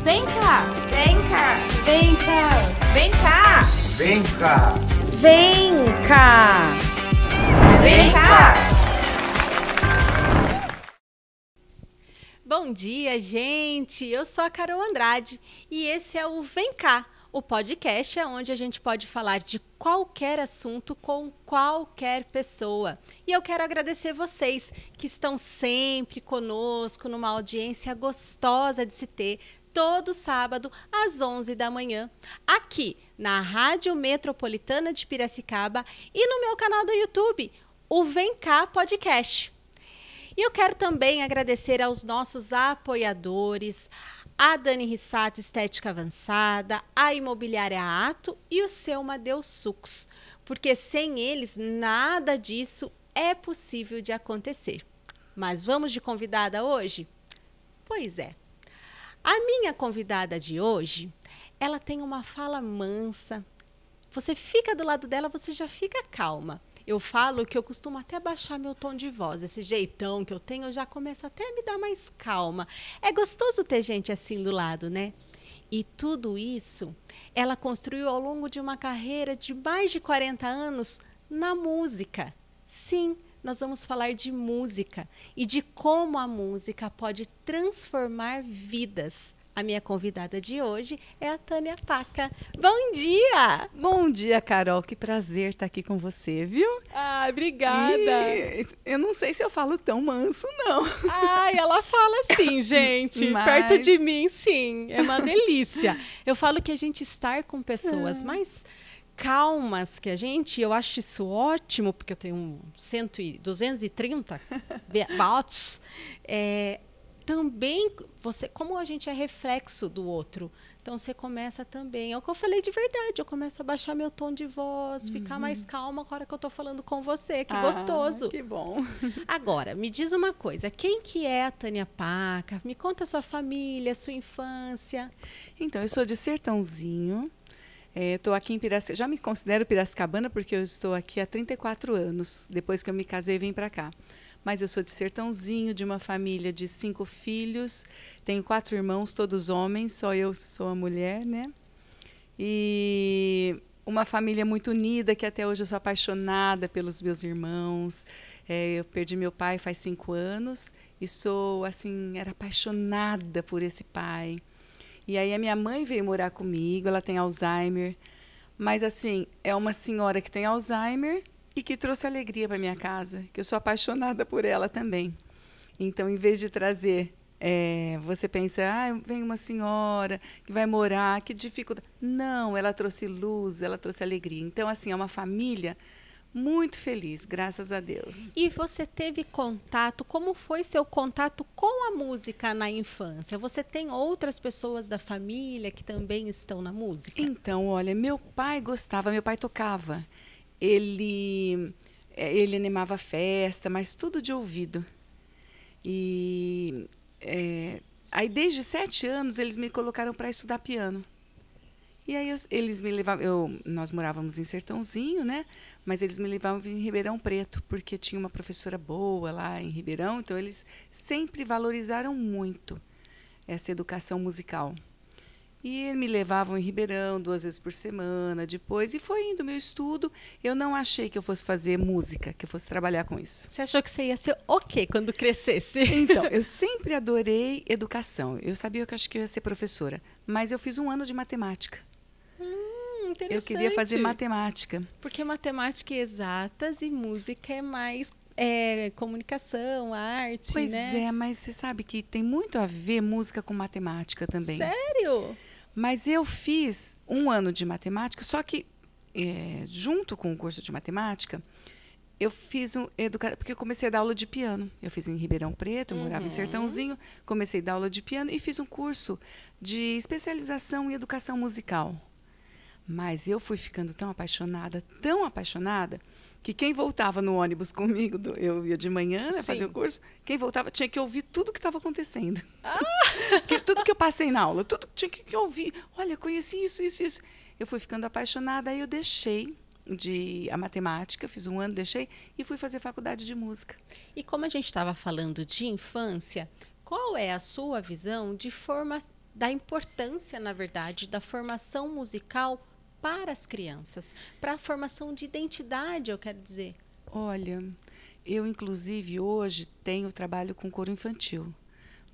Vem cá! Vem cá! Vem cá! Vem cá! Vem cá! Vem cá! Vem cá! Bom dia, gente! Eu sou a Carol Andrade e esse é o Vem Cá, o podcast onde a gente pode falar de qualquer assunto com qualquer pessoa. E eu quero agradecer vocês que estão sempre conosco numa audiência gostosa de se ter todo sábado às 11 da manhã, aqui na Rádio Metropolitana de Piracicaba e no meu canal do YouTube, o Vem Cá Podcast. E eu quero também agradecer aos nossos apoiadores, a Dani Rissato Estética Avançada, a Imobiliária Ato e o Seu Madeu Sucos, porque sem eles nada disso é possível de acontecer. Mas vamos de convidada hoje? Pois é. A minha convidada de hoje, ela tem uma fala mansa. Você fica do lado dela, você já fica calma. Eu falo que eu costumo até baixar meu tom de voz. Esse jeitão que eu tenho, eu já começo até a me dar mais calma. É gostoso ter gente assim do lado, né? E tudo isso, ela construiu ao longo de uma carreira de mais de 40 anos na música. Sim, nós vamos falar de música e de como a música pode transformar vidas. A minha convidada de hoje é a Tânia Paca. Bom dia! Bom dia, Carol. Que prazer estar aqui com você, viu? Ah, obrigada! Eu não sei se eu falo tão manso, não. Ai, ela fala assim, gente. Mas... Perto de mim, sim. É uma delícia. Eu falo que a gente estar com pessoas mais calmas que a gente, eu acho isso ótimo, porque eu tenho 230 watts. Também, como a gente é reflexo do outro, então você começa também, é o que eu falei de verdade, eu começo a baixar meu tom de voz, ficar mais calma na hora que eu estou falando com você, que gostoso. Que bom. Agora, me diz uma coisa, quem que é a Tânia Paca? Me conta a sua família, a sua infância. Então, eu sou de Sertãozinho, estou aqui em Piracicaba, já me considero piracicabana porque eu estou aqui há 34 anos, depois que eu me casei e vim para cá. Mas eu sou de Sertãozinho, de uma família de 5 filhos, tenho 4 irmãos, todos homens, só eu sou a mulher, né? E uma família muito unida, que até hoje eu sou apaixonada pelos meus irmãos. Eu perdi meu pai faz 5 anos e sou, assim, era apaixonada por esse pai. E aí a minha mãe veio morar comigo, ela tem Alzheimer, mas assim, é uma senhora que tem Alzheimer e que trouxe alegria para minha casa, que eu sou apaixonada por ela também. Então, em vez de trazer, você pensa, vem uma senhora que vai morar, que dificuldade. Não, ela trouxe luz, ela trouxe alegria. Então, assim, é uma família muito feliz, graças a Deus. E você teve contato, como foi seu contato com a música na infância? Você tem outras pessoas da família que também estão na música? Então, olha, meu pai gostava, meu pai tocava. Ele animava a festa, mas tudo de ouvido. E aí, desde 7 anos, eles me colocaram para estudar piano. E aí, eles me levavam... Nós morávamos em Sertãozinho, né? Mas eles me levavam em Ribeirão Preto, porque tinha uma professora boa lá em Ribeirão. Então, eles sempre valorizaram muito essa educação musical. E me levavam em Ribeirão 2 vezes por semana, depois. E foi indo o meu estudo. Eu não achei que eu fosse fazer música, que eu fosse trabalhar com isso. Você achou que você ia ser o quê quando crescesse? Então, eu sempre adorei educação. Eu sabia que eu acho que eu ia ser professora. Mas eu fiz 1 ano de matemática. Interessante. Eu queria fazer matemática. Porque matemática é exatas e música é mais comunicação, arte, Pois né? mas você sabe que tem muito a ver música com matemática também. Sério? Mas eu fiz 1 ano de matemática, só que junto com o curso de matemática, eu fiz porque eu comecei a dar aula de piano. Eu fiz em Ribeirão Preto, eu morava em Sertãozinho, comecei a dar aula de piano e fiz um curso de especialização em educação musical. Mas eu fui ficando tão apaixonada, que quem voltava no ônibus comigo, eu ia de manhã, né, fazer o curso, quem voltava tinha que ouvir tudo o que estava acontecendo. Tudo que eu passei na aula, tudo tinha que ouvir. Olha, conheci isso. Eu fui ficando apaixonada, aí eu deixei a matemática, fiz 1 ano, deixei, e fui fazer faculdade de música. E como a gente estava falando de infância, qual é a sua visão de da importância, na verdade, da formação musical para as crianças, para a formação de identidade, eu quero dizer. Olha, eu inclusive hoje tenho trabalho com coro infantil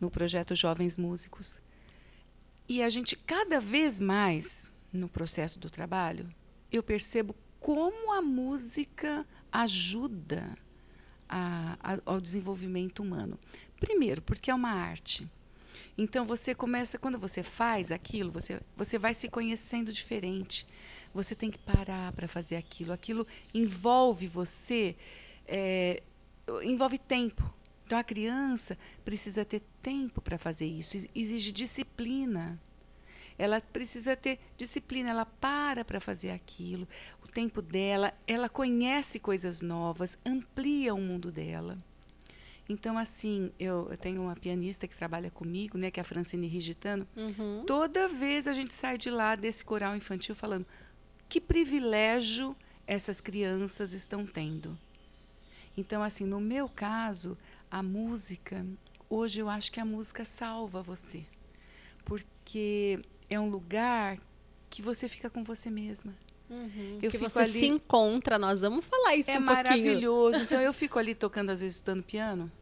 no projeto Jovens Músicos. E a gente, cada vez mais, no processo do trabalho, eu percebo como a música ajuda ao desenvolvimento humano. Primeiro, porque é uma arte. Então, você começa, quando você faz aquilo, você vai se conhecendo diferente. Você tem que parar para fazer aquilo. Aquilo envolve você, envolve tempo. Então, a criança precisa ter tempo para fazer isso. Exige disciplina. Ela precisa ter disciplina. Ela para fazer aquilo. O tempo dela, ela conhece coisas novas, amplia o mundo dela. Então, assim, eu tenho uma pianista que trabalha comigo, né, que é a Francine Rigitano. Uhum. Toda vez a gente sai de lá desse coral infantil falando que privilégio essas crianças estão tendo. Então, assim, no meu caso, a música, hoje eu acho que a música salva você. Porque é um lugar que você fica com você mesma. Uhum. Eu que fico você ali, se encontra, nós vamos falar isso um pouquinho. É maravilhoso. Então, eu fico ali tocando, às vezes, estudando piano.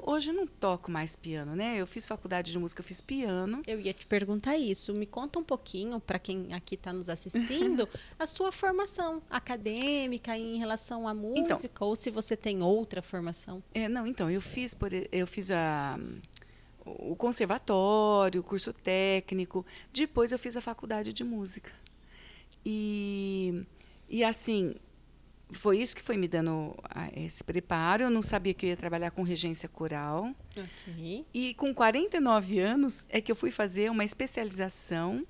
Hoje eu não toco mais piano, né? Eu fiz faculdade de música, eu fiz piano. Eu ia te perguntar isso. Me conta um pouquinho, para quem aqui está nos assistindo, a sua formação acadêmica em relação à música, ou se você tem outra formação. Então, eu fiz o conservatório, o curso técnico. Depois eu fiz a faculdade de música. E assim, foi isso que foi me dando esse preparo. Eu não sabia que eu ia trabalhar com regência coral. Okay. E com 49 anos é que eu fui fazer uma especialização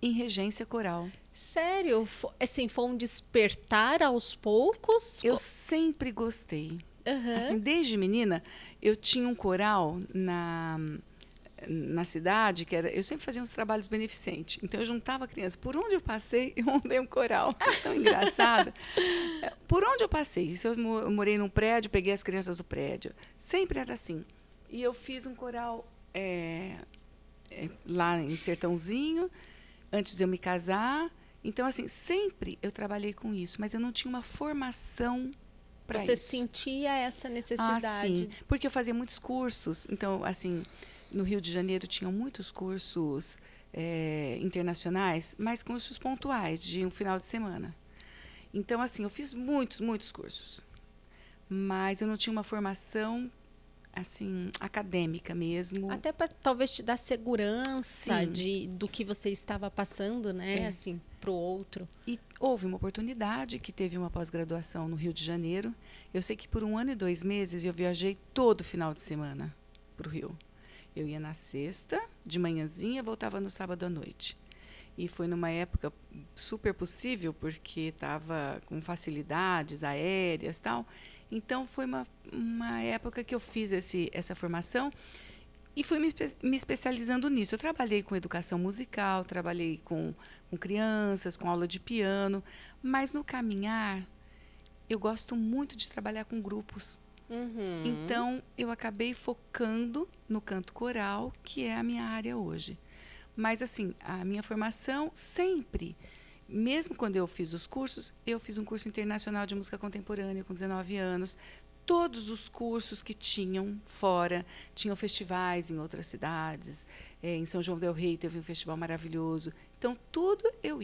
em regência coral. Sério? Assim, foi um despertar aos poucos? Eu sempre gostei. Uhum. Assim, desde menina, eu tinha um coral na cidade, eu sempre fazia uns trabalhos beneficentes. Então, eu juntava crianças. Por onde eu passei, eu montei um coral. Tão engraçado. Por onde eu passei? Se eu morei num prédio, peguei as crianças do prédio. Sempre era assim. E eu fiz um coral lá em Sertãozinho, antes de eu me casar. Então, assim, sempre eu trabalhei com isso, mas eu não tinha uma formação para isso. Você sentia essa necessidade? Ah, sim, porque eu fazia muitos cursos. Então, assim, no Rio de Janeiro tinham muitos cursos internacionais, mas cursos pontuais, de um final de semana. Então, assim, eu fiz muitos cursos. Mas eu não tinha uma formação, assim, acadêmica mesmo. Até para talvez te dar segurança do que você estava passando, né? Assim, para o outro. E houve uma oportunidade que teve uma pós-graduação no Rio de Janeiro. Eu sei que por 1 ano e 2 meses eu viajei todo final de semana para o Rio. Eu ia na sexta, de manhãzinha, voltava no sábado à noite. E foi numa época super possível, porque estava com facilidades aéreas e tal. Então, foi uma época que eu fiz essa formação e fui me especializando nisso. Eu trabalhei com educação musical, trabalhei com crianças, com aula de piano, mas no caminhar, eu gosto muito de trabalhar com grupos. Uhum. Então, eu acabei focando no canto coral, que é a minha área hoje. Mas, assim, a minha formação sempre, mesmo quando eu fiz os cursos, eu fiz um curso internacional de música contemporânea com 19 anos. Todos os cursos que tinham fora, tinham festivais em outras cidades. Em São João del Rei teve um festival maravilhoso. Então, tudo eu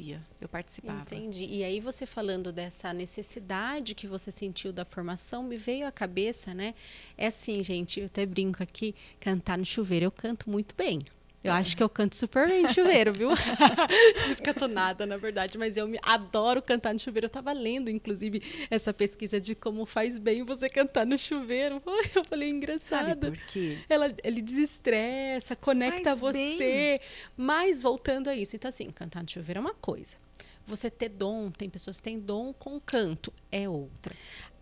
participava. Entendi. E aí, você falando dessa necessidade que você sentiu da formação, me veio à cabeça, né? É assim, gente, eu até brinco aqui, cantar no chuveiro, eu canto muito bem. Eu acho que eu canto super bem no chuveiro, viu? Não canto nada, na verdade, mas eu adoro cantar no chuveiro. Eu estava lendo, inclusive, essa pesquisa de como faz bem você cantar no chuveiro. Eu falei, engraçado. Sabe por quê? Ele desestressa, conecta Faz você. bem. Mas, voltando a isso, então assim, cantar no chuveiro é uma coisa. Você ter dom, tem pessoas que têm dom com canto, é outra.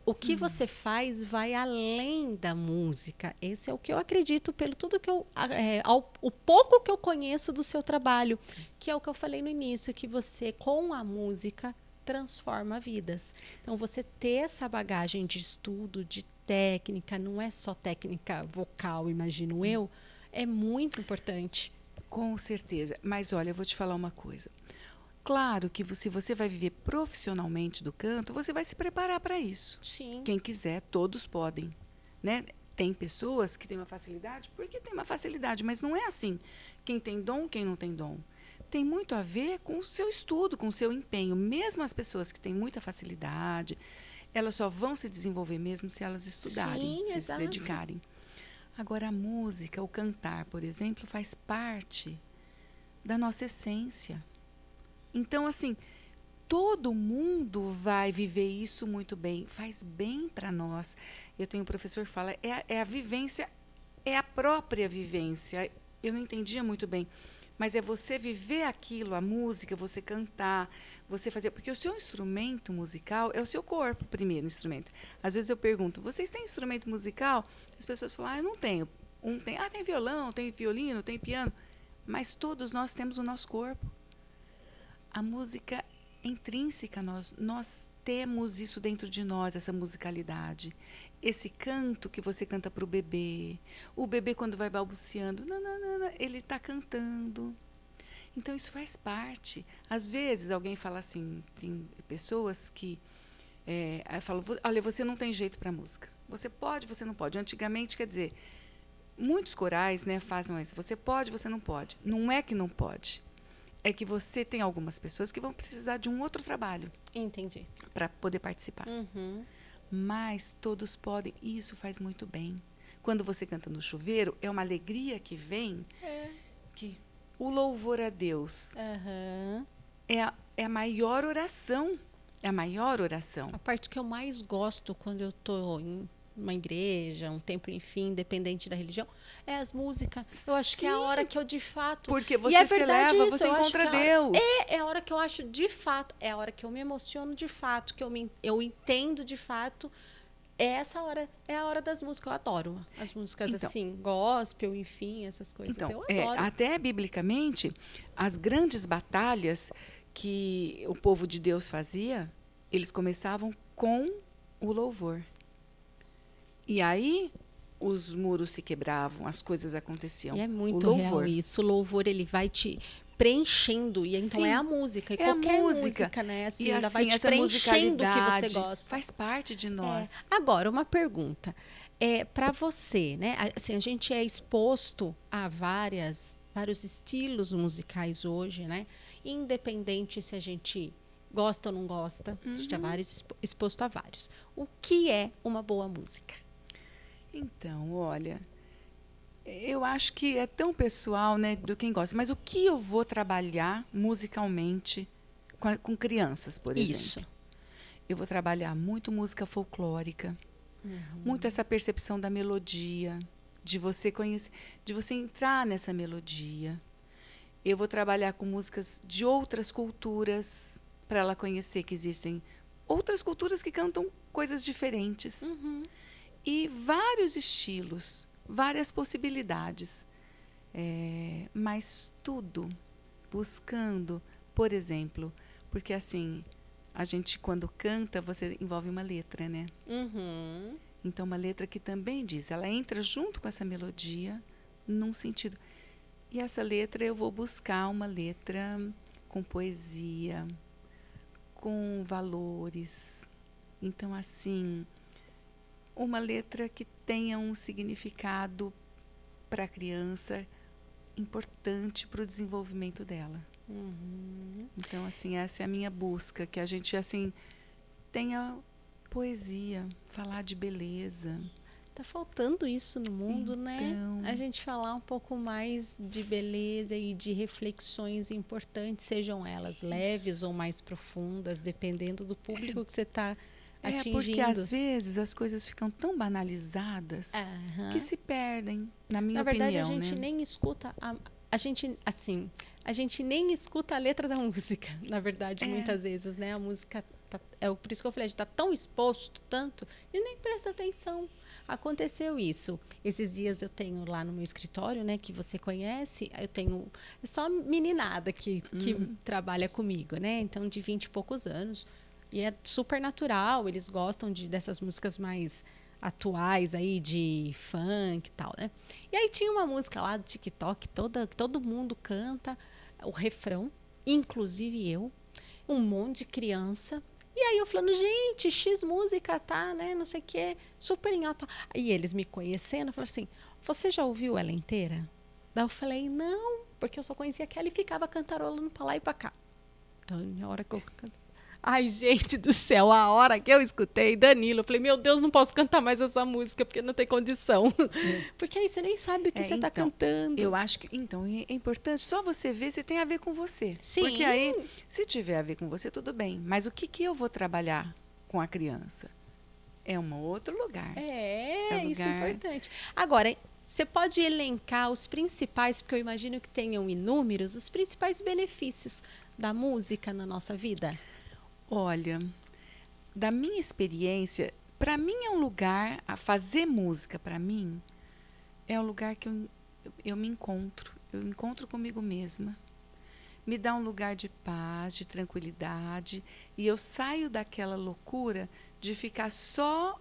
O que você faz vai além da música. Esse é o que eu acredito, pelo tudo que o pouco que eu conheço do seu trabalho, que é o que eu falei no início, que você, com a música, transforma vidas. Então, você ter essa bagagem de estudo, de técnica, não é só técnica vocal, imagino eu, é muito importante. Com certeza. Mas olha, eu vou te falar uma coisa. Claro que se você vai viver profissionalmente do canto, você vai se preparar para isso. Sim. Quem quiser, todos podem, né? Tem pessoas que têm uma facilidade, porque tem uma facilidade, mas não é assim. Quem tem dom, quem não tem dom. Tem muito a ver com o seu estudo, com o seu empenho. Mesmo as pessoas que têm muita facilidade, elas só vão se desenvolver mesmo se elas estudarem, Sim, se exato. dedicarem. Agora, a música, o cantar, por exemplo, faz parte da nossa essência. Então, assim, todo mundo vai viver isso muito bem. Faz bem para nós. Eu tenho um professor que fala, é a vivência, é a própria vivência. Eu não entendia muito bem. Mas é você viver aquilo, a música, você cantar, você fazer... Porque o seu instrumento musical é o seu corpo, primeiro instrumento. Às vezes eu pergunto, vocês têm instrumento musical? As pessoas falam, eu não tenho. Um tem, tem violão, tem violino, tem piano. Mas todos nós temos o nosso corpo. A música é intrínseca, nós temos isso dentro de nós, essa musicalidade. Esse canto que você canta para o bebê quando vai balbuciando, ele está cantando. Então, isso faz parte. Às vezes, alguém fala assim, tem pessoas que falam, olha, você não tem jeito para música. Você pode, você não pode. Antigamente, quer dizer, muitos corais, né, fazem isso. Você pode, você não pode. Não é que não pode. É que você tem algumas pessoas que vão precisar de um outro trabalho. Entendi. Para poder participar. Uhum. Mas todos podem, e isso faz muito bem. Quando você canta no chuveiro, é uma alegria que vem, que o louvor a Deus Uhum. é a maior oração. É a maior oração. A parte que eu mais gosto quando eu estou em uma igreja, um templo, enfim, independente da religião, é as músicas. Eu acho que é a hora que eu, de fato... Porque E você é se verdade eleva, isso, você eu acho encontra que é a hora- Deus. É a hora que eu acho, de fato, é a hora que eu me emociono, de fato, que eu entendo, de fato. Essa hora é a hora das músicas. Eu adoro as músicas, Então, assim, gospel, enfim, essas coisas. Então, eu adoro. até biblicamente, as grandes batalhas que o povo de Deus fazia, eles começavam com o louvor. E aí, os muros se quebravam, as coisas aconteciam. E é muito o louvor. real isso. O louvor, ele vai te preenchendo. E então Sim, é a música. E é a qualquer música. né? Assim, E ela vai assim, te essa preenchendo o que você musicalidade gosta. faz parte de nós. Agora, uma pergunta. Para você, né? Assim, a gente é exposto a vários estilos musicais hoje, né? Independente se a gente gosta ou não gosta, a gente é exposto a vários. O que é uma boa música? Então, olha, eu acho que é tão pessoal, né, do quem gosta. Mas o que eu vou trabalhar musicalmente com crianças, por exemplo? Isso. Eu vou trabalhar muito música folclórica, muito essa percepção da melodia, de você conhecer, de você entrar nessa melodia. Eu vou trabalhar com músicas de outras culturas, para ela conhecer que existem outras culturas que cantam coisas diferentes. E vários estilos, várias possibilidades. Mas tudo buscando, por exemplo, porque assim, a gente quando canta, você envolve uma letra, né? Então, uma letra que também diz, ela entra junto com essa melodia, num sentido. E essa letra, eu vou buscar uma letra com poesia, com valores. Então, assim, uma letra que tenha um significado para a criança importante para o desenvolvimento dela. Então, assim, essa é a minha busca, que a gente, assim, tenha poesia, falar de beleza. Tá faltando isso no mundo, né? Então, A gente falar um pouco mais de beleza e de reflexões importantes, sejam elas leves ou mais profundas, dependendo do público que você está atingindo. Porque às vezes as coisas ficam tão banalizadas que se perdem, na minha opinião. Na verdade, a gente né? nem escuta a gente nem escuta a letra da música, na verdade, muitas vezes, né? A música por isso que eu falei, a gente está tão exposto tanto e nem presta atenção. Aconteceu isso. Esses dias eu tenho lá no meu escritório, né, que você conhece, eu tenho só meninada que trabalha comigo, né? Então, de 20 e poucos anos. E é super natural, eles gostam dessas músicas mais atuais aí de funk e tal, né? E aí tinha uma música lá do TikTok, todo mundo canta o refrão, inclusive eu, um monte de criança. E aí eu falando, gente, X música, tá, né, não sei o quê, super em alta. E eles me conhecendo, falaram assim, você já ouviu ela inteira? Daí eu falei, não, porque eu só conhecia aquela e ficava cantarolando pra lá e pra cá. Então, na hora que eu canto... Ai, gente do céu, a hora que eu escutei Danilo, eu falei, meu Deus, não posso cantar mais essa música, porque não tem condição. Porque aí você nem sabe o que você está cantando. Eu acho que, então, é importante só você ver se tem a ver com você. Sim. Porque aí, se tiver a ver com você, tudo bem. Mas o que eu vou trabalhar com a criança? É um outro lugar. Isso é importante. Agora, você pode elencar os principais, porque eu imagino que tenham inúmeros, os principais benefícios da música na nossa vida? Olha, da minha experiência, para mim é um lugar, a fazer música para mim, é um lugar que eu me encontro. Eu me encontro comigo mesma. Me dá um lugar de paz, de tranquilidade. E eu saio daquela loucura de ficar só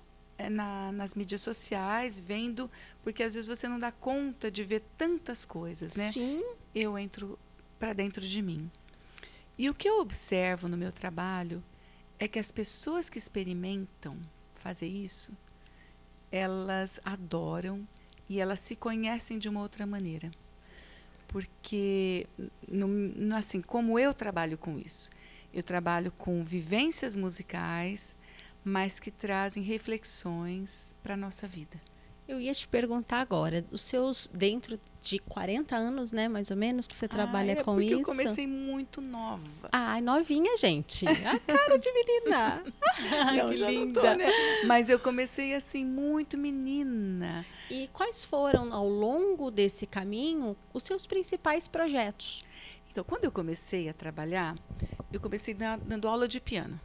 nas mídias sociais, vendo, porque às vezes você não dá conta de ver tantas coisas, né? Sim. Eu entro para dentro de mim. E o que eu observo no meu trabalho é que as pessoas que experimentam fazer isso, elas adoram e elas se conhecem de uma outra maneira. Porque, assim, como eu trabalho com isso, eu trabalho com vivências musicais, mas que trazem reflexões para a nossa vida. Eu ia te perguntar agora, os seus, dentro de 40 anos, né, mais ou menos, que você trabalha com isso? Eu comecei muito nova. Novinha, gente. A cara de menina. Não, que linda. Não tô, né? Mas eu comecei assim, muito menina. E quais foram, ao longo desse caminho, os seus principais projetos? Então, quando eu comecei a trabalhar, eu comecei dando aula de piano.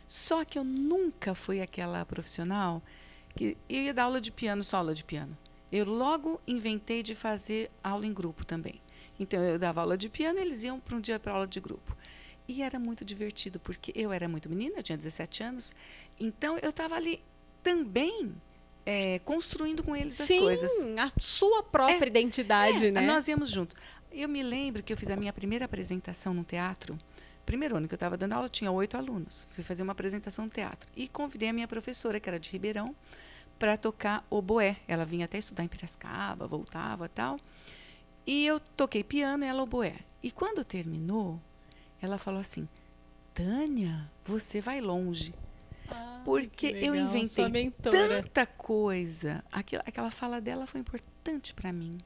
Só que eu nunca fui aquela profissional que eu ia dar aula de piano, só aula de piano. Eu logo inventei de fazer aula em grupo também. Então, eu dava aula de piano e eles iam para um dia para aula de grupo. E era muito divertido, porque eu era muito menina, eu tinha 17 anos. Então, eu estava ali também construindo com eles as coisas. Sim, a sua própria identidade, né? Nós íamos junto. Eu me lembro que eu fiz a minha primeira apresentação no teatro. Primeiro ano que eu estava dando aula, tinha 8 alunos. Fui fazer uma apresentação no teatro. E convidei a minha professora, que era de Ribeirão, para tocar oboé. Ela vinha até estudar em Piracicaba, voltava e tal. E eu toquei piano e ela oboé. E quando terminou, ela falou assim, Tânia, você vai longe. Porque eu inventei tanta coisa. Aquela fala dela foi importante para mim.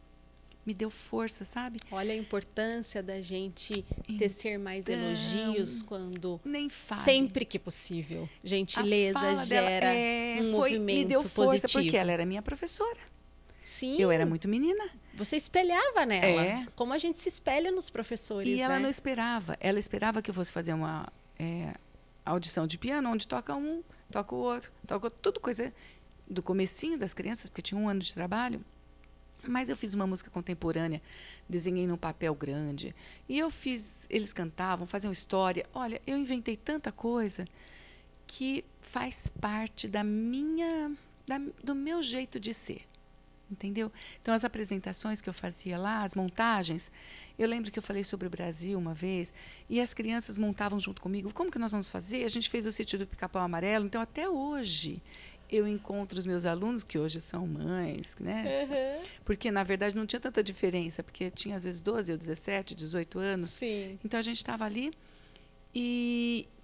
Me deu força, sabe? Olha a importância da gente tecer mais elogios quando nem fale. Sempre que possível. Gentileza gera um movimento me deu força positivo. Porque ela era minha professora. Sim. Eu era muito menina. Você espelhava nela. Como a gente se espelha nos professores, E ela não esperava. Ela esperava que eu fosse fazer uma audição de piano, onde toca um, toca o outro, toca tudo coisa do comecinho das crianças, porque tinha 1 ano de trabalho. Mas eu fiz uma música contemporânea, desenhei num papel grande. E eu fiz, eles cantavam, faziam história. Olha, eu inventei tanta coisa que faz parte do meu jeito de ser. Entendeu? Então, as apresentações que eu fazia lá, as montagens, eu lembro que eu falei sobre o Brasil uma vez, e as crianças montavam junto comigo. Como que nós vamos fazer? A gente fez o Sítio do Pica-Pau Amarelo, então até hoje eu encontro os meus alunos, que hoje são mães, né? Uhum. Porque, na verdade, não tinha tanta diferença, porque tinha, às vezes, 12 ou 17, 18 anos. Sim. Então, a gente estava ali,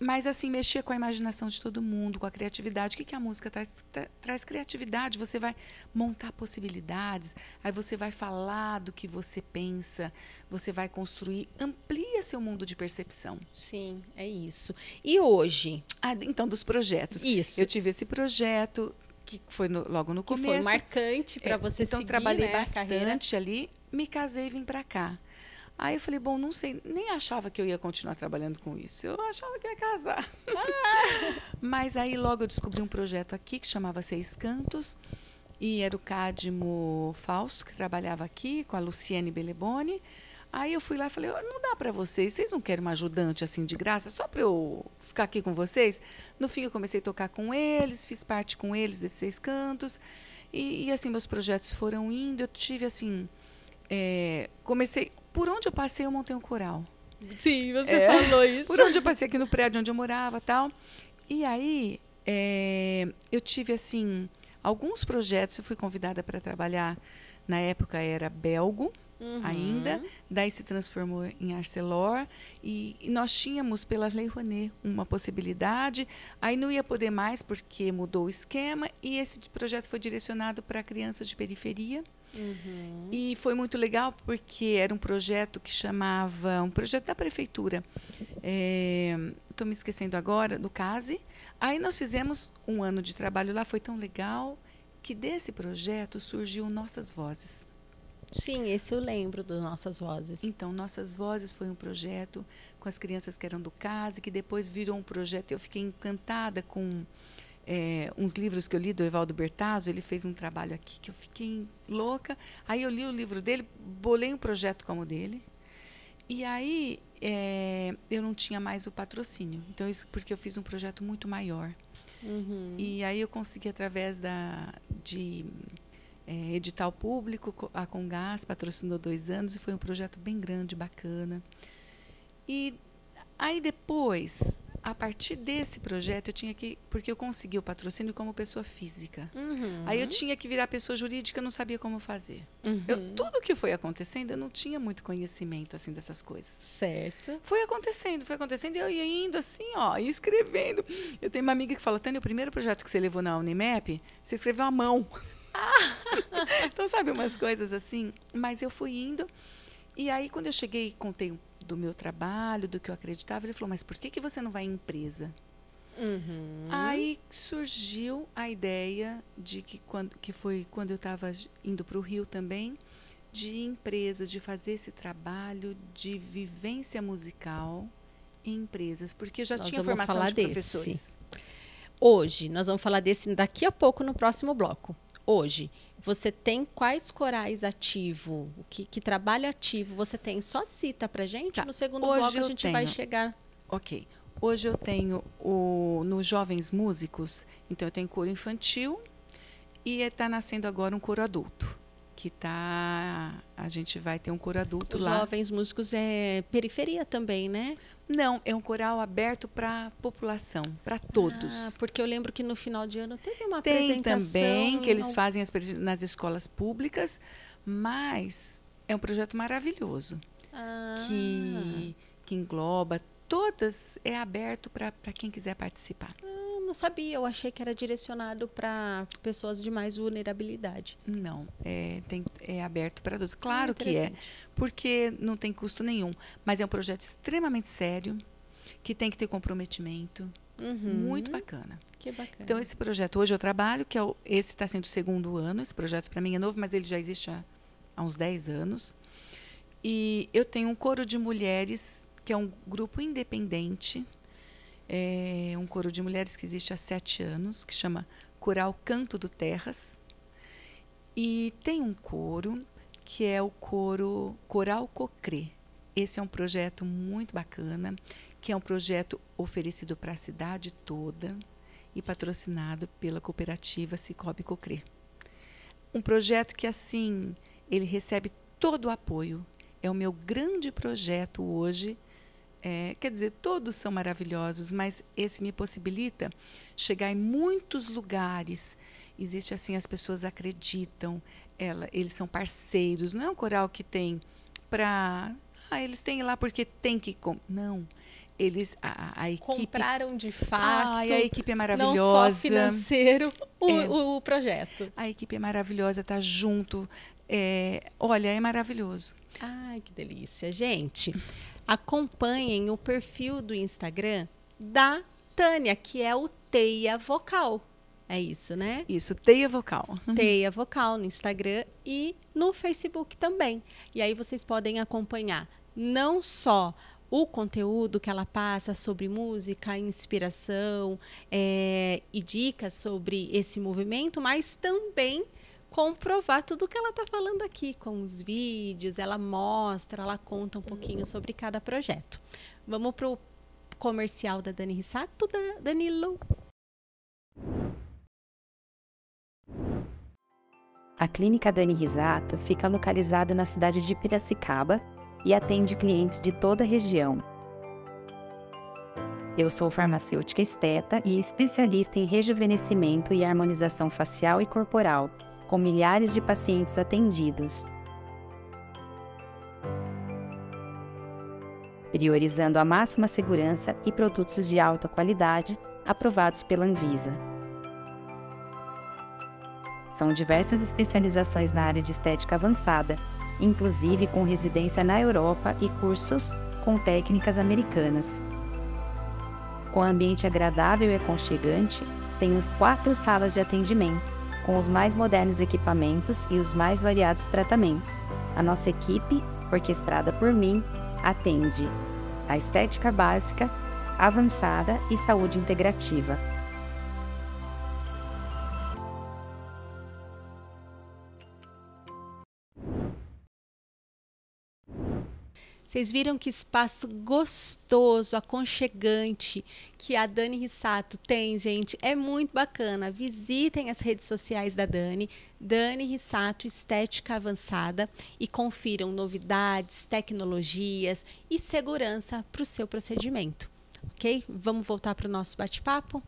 mas, assim, mexia com a imaginação de todo mundo, com a criatividade. O que a música traz? Traz criatividade. Você vai montar possibilidades, aí você vai falar do que você pensa, você vai construir, amplia seu mundo de percepção. Sim, é isso. E hoje? Então, dos projetos. Isso. Eu tive esse projeto, que foi logo no começo. Que foi marcante para você então, seguir, trabalhei né, bastante ali, me casei e vim para cá. Aí eu falei, bom, não sei, nem achava que eu ia continuar trabalhando com isso. Eu achava que ia casar. Mas aí logo eu descobri um projeto aqui que chamava 6 Cantos. E era o Cadmo Fausto, que trabalhava aqui, com a Luciane Beleboni. Aí eu fui lá e falei, não dá para vocês não querem uma ajudante assim de graça, só para eu ficar aqui com vocês? No fim eu comecei a tocar com eles, fiz parte com eles desses 6 cantos, e assim, meus projetos foram indo, eu tive assim, comecei, por onde eu passei eu montei um coral. Sim, você falou isso. Por onde eu passei, aqui no prédio onde eu morava, tal. E aí, eu tive, assim, alguns projetos. Eu fui convidada para trabalhar, na época era Belgo, ainda. Daí se transformou em Arcelor. E nós tínhamos, pela Lei Rouanet, uma possibilidade. Aí não ia poder mais, porque mudou o esquema. E esse projeto foi direcionado para crianças de periferia. E foi muito legal porque era um projeto que chamava, um projeto da prefeitura, estou me esquecendo agora, do CASE. Aí nós fizemos um ano de trabalho lá, foi tão legal que desse projeto surgiu Nossas Vozes. Sim, esse eu lembro do Nossas Vozes. Então, Nossas Vozes foi um projeto com as crianças que eram do CASE, que depois virou um projeto, eu fiquei encantada com uns livros que eu li do Evaldo Bertazzo. Ele fez um trabalho aqui que eu fiquei louca. Aí eu li o livro dele, bolei um projeto como o dele. E aí eu não tinha mais o patrocínio. Então, porque eu fiz um projeto muito maior. E aí eu consegui, através de edital público, a Congás patrocinou 2 anos e foi um projeto bem grande, bacana. E aí depois, a partir desse projeto, eu tinha que... Porque eu consegui o patrocínio como pessoa física. Aí eu tinha que virar pessoa jurídica, eu não sabia como fazer. Tudo que foi acontecendo, eu não tinha muito conhecimento assim dessas coisas. Certo. Foi acontecendo, e eu ia indo assim, ó, e escrevendo. Eu tenho uma amiga que fala, Tânia, o primeiro projeto que você levou na Unimep, você escreveu à mão. Então, sabe, umas coisas assim. Mas eu fui indo, e aí quando eu cheguei e contei do meu trabalho, do que eu acreditava, ele falou, mas por que você não vai em empresa? Aí surgiu a ideia de que foi quando eu estava indo para o Rio também, de empresas, de fazer esse trabalho de vivência musical em empresas, porque eu já tinha formação de professores. Hoje, nós vamos falar desse daqui a pouco no próximo bloco. Hoje, você tem quais corais ativos? Que trabalho ativo você tem? Só cita pra gente. Tá. No segundo bloco a gente vai chegar. Ok. Hoje eu tenho nos Jovens Músicos, então eu tenho coro infantil e está nascendo agora um coro adulto. A gente vai ter um coro adulto lá. Jovens Músicos é periferia também, né? Não, é um coral aberto para a população, para todos. Porque eu lembro que no final de ano teve uma apresentação. Tem também, que eles fazem nas escolas públicas, mas é um projeto maravilhoso, que engloba todas, é aberto para quem quiser participar. Não sabia, eu achei que era direcionado para pessoas de mais vulnerabilidade. Não, é aberto para todos. Claro que é, porque não tem custo nenhum, mas é um projeto extremamente sério, que tem que ter comprometimento, muito bacana. Que bacana. Então, esse projeto, hoje eu trabalho, esse está sendo o 2º ano, esse projeto para mim é novo, mas ele já existe há uns 10 anos. E eu tenho um coro de mulheres, que é um grupo independente, um coro de mulheres que existe há 7 anos, que chama Coral Canto do Terras. E tem um coro que é o Coral Cocrê. Esse é um projeto muito bacana, que é um projeto oferecido para a cidade toda e patrocinado pela cooperativa Cicobi Cocrê. Um projeto que, assim, ele recebe todo o apoio. É o meu grande projeto hoje. Quer dizer, todos são maravilhosos, mas esse me possibilita chegar em muitos lugares. Existe assim, as pessoas acreditam, eles são parceiros. Não é um coral que tem para... eles têm lá porque tem que... Não, eles... A equipe... Compraram de fato. A equipe é maravilhosa. Não só financeiro, o projeto. A equipe é maravilhosa, está junto. Olha, é maravilhoso. Ai, que delícia. Gente... Acompanhem o perfil do Instagram da Tânia, que é o Teia Vocal. É isso, né? Isso, Teia Vocal. Teia Vocal no Instagram e no Facebook também. E aí vocês podem acompanhar não só o conteúdo que ela passa sobre música, inspiração e dicas sobre esse movimento, mas também comprovar tudo que ela está falando aqui com os vídeos. Ela mostra, ela conta um pouquinho sobre cada projeto. Vamos para o comercial da Dani Rissato, Danilo. A Clínica Dani Rissato fica localizada na cidade de Piracicaba e atende clientes de toda a região. Eu sou farmacêutica esteta e especialista em rejuvenescimento e harmonização facial e corporal, com milhares de pacientes atendidos. Priorizando a máxima segurança e produtos de alta qualidade aprovados pela Anvisa. São diversas especializações na área de estética avançada, inclusive com residência na Europa e cursos com técnicas americanas. Com ambiente agradável e aconchegante, temos 4 salas de atendimento, com os mais modernos equipamentos e os mais variados tratamentos. A nossa equipe, orquestrada por mim, atende a estética básica, avançada e saúde integrativa. Vocês viram que espaço gostoso, aconchegante que a Dani Rissato tem, gente? É muito bacana. Visitem as redes sociais da Dani, Dani Rissato Estética Avançada, e confiram novidades, tecnologias e segurança para o seu procedimento. Ok? Vamos voltar para o nosso bate-papo?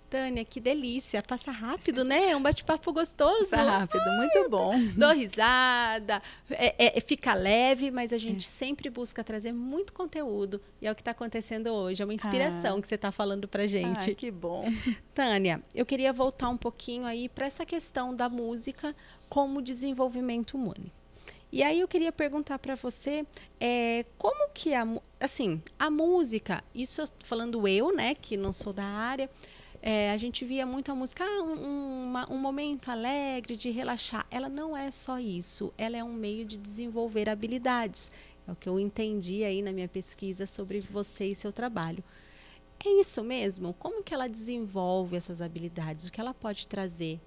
Tânia, que delícia. Passa rápido, né? É um bate-papo gostoso. Passa rápido, muito bom. Dou risada, fica leve, mas a gente sempre busca trazer muito conteúdo. E é o que está acontecendo hoje. É uma inspiração que você está falando pra gente. Ai, que bom. Tânia, eu queria voltar um pouquinho aí para essa questão da música como desenvolvimento humano. E aí eu queria perguntar para você, como que a música, isso eu tô falando eu, né, que não sou da área, a gente via muito a música, um momento alegre, de relaxar. Ela não é só isso, ela é um meio de desenvolver habilidades. É o que eu entendi aí na minha pesquisa sobre você e seu trabalho. É isso mesmo? Como que ela desenvolve essas habilidades? O que ela pode trazer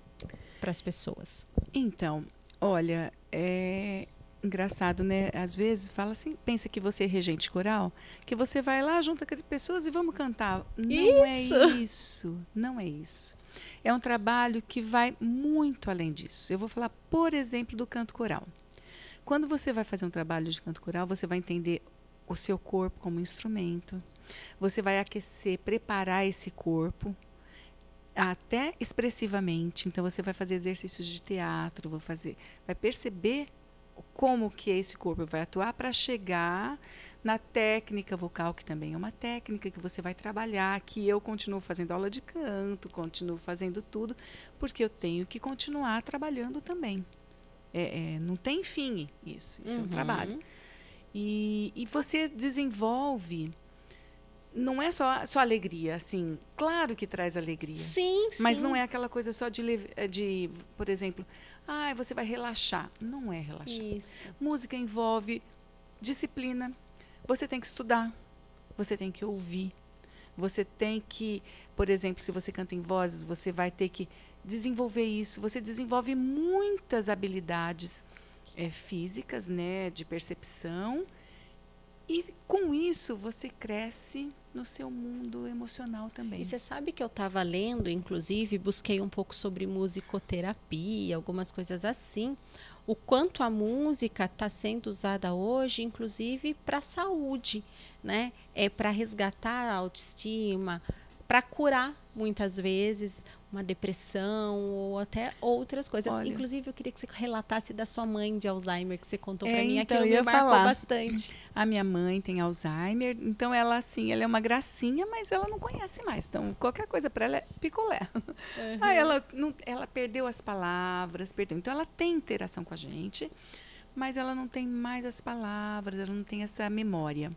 para as pessoas? Então, olha, é engraçado, né? Às vezes fala assim, pensa que você é regente coral, que você vai lá, junta com pessoas e vamos cantar. Não é isso. Não é isso. É um trabalho que vai muito além disso. Eu vou falar, por exemplo, do canto coral. Quando você vai fazer um trabalho de canto coral, você vai entender o seu corpo como instrumento. Você vai aquecer, preparar esse corpo até expressivamente. Então, você vai fazer exercícios de teatro, vai perceber como que esse corpo vai atuar para chegar na técnica vocal, que também é uma técnica que você vai trabalhar, que eu continuo fazendo aula de canto, continuo fazendo tudo, porque eu tenho que continuar trabalhando também. Não tem fim isso é um trabalho. E você desenvolve, não é só alegria, assim, claro que traz alegria. Sim, mas não é aquela coisa só de por exemplo, você vai relaxar. Não é relaxar. Isso. Música envolve disciplina. Você tem que estudar. Você tem que ouvir. Você tem que, por exemplo, se você canta em vozes, você vai ter que desenvolver isso. Você desenvolve muitas habilidades físicas, né, de percepção. E com isso você cresce no seu mundo emocional também. E você sabe que eu estava lendo, inclusive, busquei um pouco sobre musicoterapia, algumas coisas assim, o quanto a música está sendo usada hoje, inclusive para a saúde, né? Para resgatar a autoestima, para curar, muitas vezes, uma depressão ou até outras coisas. Olha, inclusive, eu queria que você relatasse da sua mãe de Alzheimer, que você contou para mim. Então, Aquilo me marcou bastante. A minha mãe tem Alzheimer, então ela, assim, ela é uma gracinha, mas ela não conhece mais. Então, qualquer coisa para ela é picolé. Ela perdeu as palavras, então ela tem interação com a gente, mas ela não tem mais as palavras, ela não tem essa memória.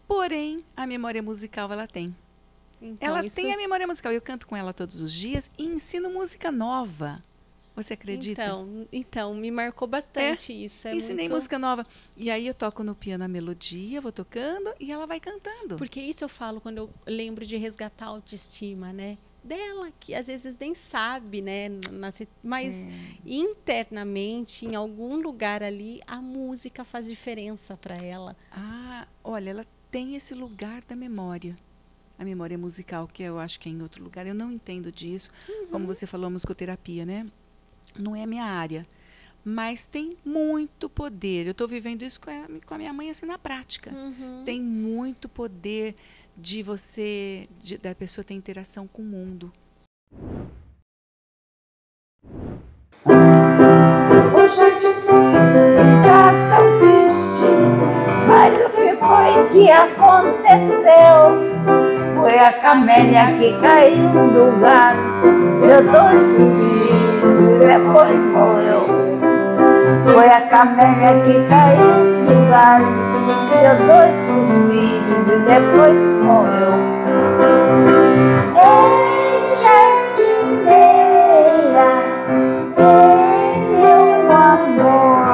Porém, a memória musical ela tem. Então, ela tem a memória musical. Eu canto com ela todos os dias e ensino música nova. Você acredita? Então me marcou bastante isso. Ensinei música nova. E aí eu toco no piano a melodia, vou tocando e ela vai cantando. Porque isso eu falo quando eu lembro de resgatar a autoestima, né? dela, que às vezes nem sabe, né? Mas internamente, em algum lugar ali, a música faz diferença para ela. Ah, olha, ela tem esse lugar da memória. A memória musical, que eu acho que é em outro lugar. Eu não entendo disso. Como você falou, a musicoterapia, né? Não é a minha área. Mas tem muito poder. Eu estou vivendo isso com a minha mãe assim na prática. Tem muito poder de da pessoa ter interação com o mundo. Hoje está tão triste, mas o que foi que aconteceu? Foi a camélia que caiu no lugar, deu 2 suspiros e depois morreu. Foi a camélia que caiu no lugar, deu 2 suspiros e depois morreu. Ei, jardineira, ei, meu amor,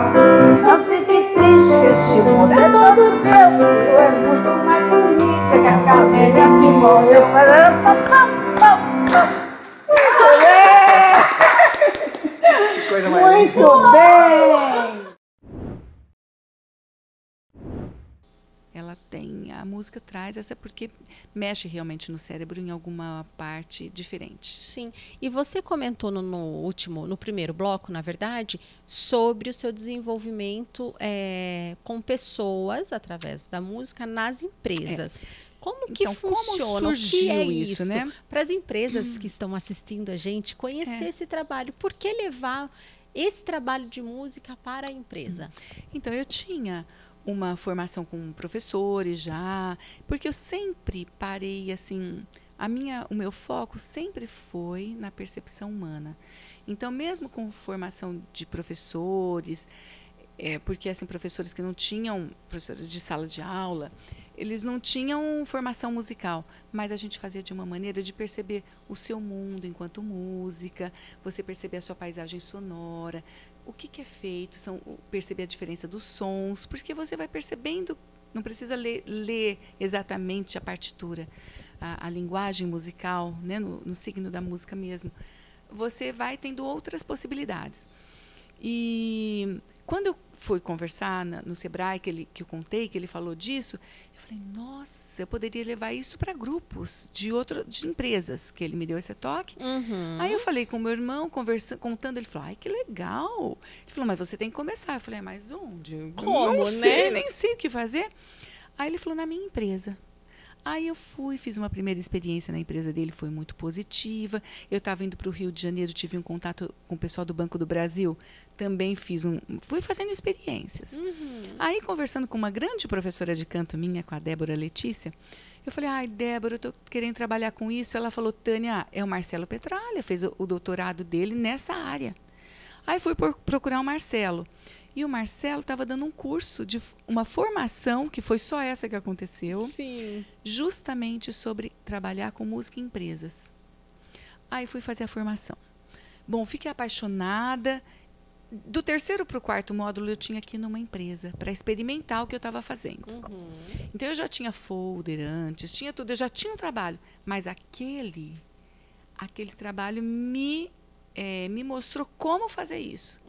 não fique triste que este mundo é todo teu. Tu és muito mais bonita que a camélia que morreu. Que coisa mais linda. Muito bem! Ela tem, a música traz essa porque mexe realmente no cérebro em alguma parte diferente. Sim. E você comentou no primeiro bloco, na verdade, sobre o seu desenvolvimento com pessoas através da música nas empresas. Como que Então, funciona? como O que é surgiu isso, né? Para as empresas que estão assistindo a gente conhecer esse trabalho. Por que levar esse trabalho de música para a empresa? Então, eu tinha uma formação com professores já, porque eu sempre parei assim, o meu foco sempre foi na percepção humana. Então, mesmo com formação de professores, porque assim, professores que não tinham, professores de sala de aula, eles não tinham formação musical, mas a gente fazia de uma maneira de perceber o seu mundo enquanto música, você perceber a sua paisagem sonora, o que é feito, perceber a diferença dos sons, porque você vai percebendo, não precisa ler exatamente a partitura, a linguagem musical, né, no signo da música mesmo. Você vai tendo outras possibilidades. E quando eu fui conversar no Sebrae, que eu contei, que ele falou disso, eu falei, nossa, eu poderia levar isso para grupos de empresas, que ele me deu esse toque. Aí eu falei com o meu irmão, contando, ele falou, ai, que legal. Ele falou, mas você tem que começar. Eu falei, mas onde? Como, não sei, né? nem sei o que fazer. Aí ele falou, na minha empresa. Aí eu fiz uma primeira experiência na empresa dele, foi muito positiva. Eu estava indo para o Rio de Janeiro, tive um contato com o pessoal do Banco do Brasil, também fui fazendo experiências. Aí, conversando com uma grande professora de canto minha, com a Débora Letícia, eu falei, ai, Débora, eu estou querendo trabalhar com isso. Ela falou, Tânia, é o Marcelo Petralha, fez o doutorado dele nessa área. Aí fui procurar o Marcelo. E o Marcelo estava dando um curso de uma formação, que foi só essa que aconteceu, Sim. justamente sobre trabalhar com música em empresas. Aí fui fazer a formação. Bom, fiquei apaixonada. Do 3º para o 4º módulo, eu tinha que ir numa empresa para experimentar o que eu estava fazendo. Então, eu já tinha folder antes, tinha tudo, eu já tinha um trabalho. Mas aquele trabalho me mostrou como fazer isso.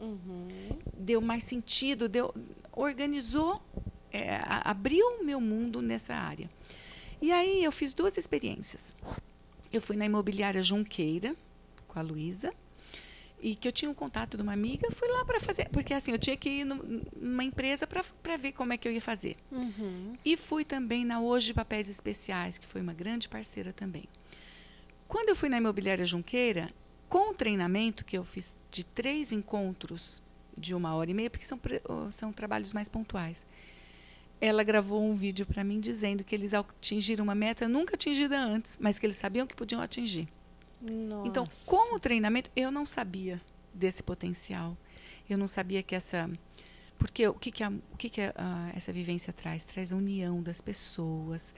Deu mais sentido, organizou, abriu o meu mundo nessa área. E aí eu fiz 2 experiências. Eu fui na imobiliária Junqueira, com a Luísa, e que eu tinha um contato de uma amiga, fui lá para fazer, porque assim, eu tinha que ir numa empresa para ver como é que eu ia fazer. E fui também na Hoje Papéis Especiais, que foi uma grande parceira também. Quando eu fui na imobiliária Junqueira, com o treinamento que eu fiz de 3 encontros de 1h30, porque são trabalhos mais pontuais, ela gravou um vídeo para mim dizendo que eles atingiram uma meta nunca atingida antes, mas que eles sabiam que podiam atingir. Nossa. Então, com o treinamento, eu não sabia desse potencial. Eu não sabia que porque o que essa vivência traz? Traz a união das pessoas.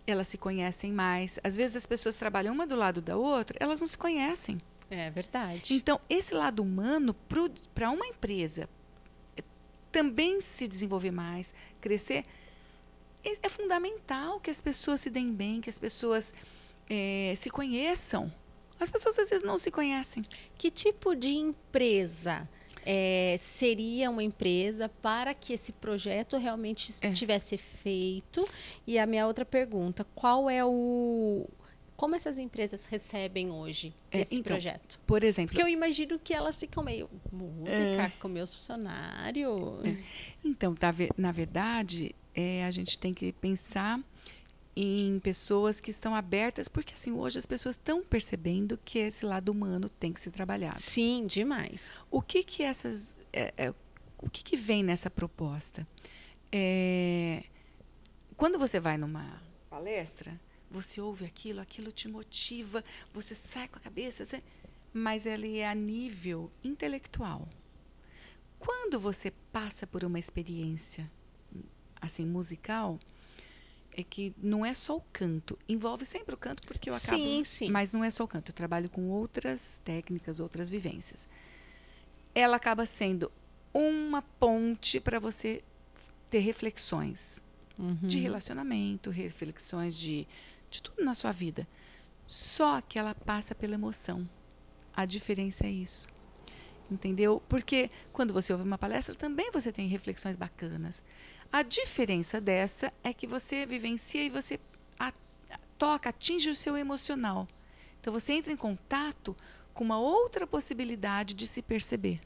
Elas se conhecem mais. Às vezes as pessoas trabalham uma do lado da outra, elas não se conhecem. É verdade. Então, esse lado humano, para uma empresa também se desenvolver mais, crescer, é fundamental que as pessoas se deem bem, que as pessoas se conheçam. As pessoas às vezes não se conhecem. Que tipo de empresa seria uma empresa para que esse projeto realmente tivesse feito? E a minha outra pergunta, como essas empresas recebem hoje esse projeto? Por exemplo... Porque eu imagino que elas ficam meio, música com meus funcionários. Então, na verdade, a gente tem que pensar em pessoas que estão abertas, porque assim, hoje as pessoas estão percebendo que esse lado humano tem que ser trabalhado. Sim, demais. O que vem nessa proposta? Quando você vai numa palestra, você ouve aquilo te motiva, você sai com a cabeça, mas ele é a nível intelectual. Quando você passa por uma experiência assim musical, é que não é só o canto, envolve sempre o canto, porque eu acabo... Sim. Mas não é só o canto, eu trabalho com outras técnicas, outras vivências. Ela acaba sendo uma ponte para você ter reflexões de relacionamento, reflexões de tudo na sua vida. Só que ela passa pela emoção. A diferença é isso. Entendeu? Porque quando você ouve uma palestra, também você tem reflexões bacanas. A diferença dessa é que você vivencia e você toca, atinge o seu emocional. Então, você entra em contato com uma outra possibilidade de se perceber.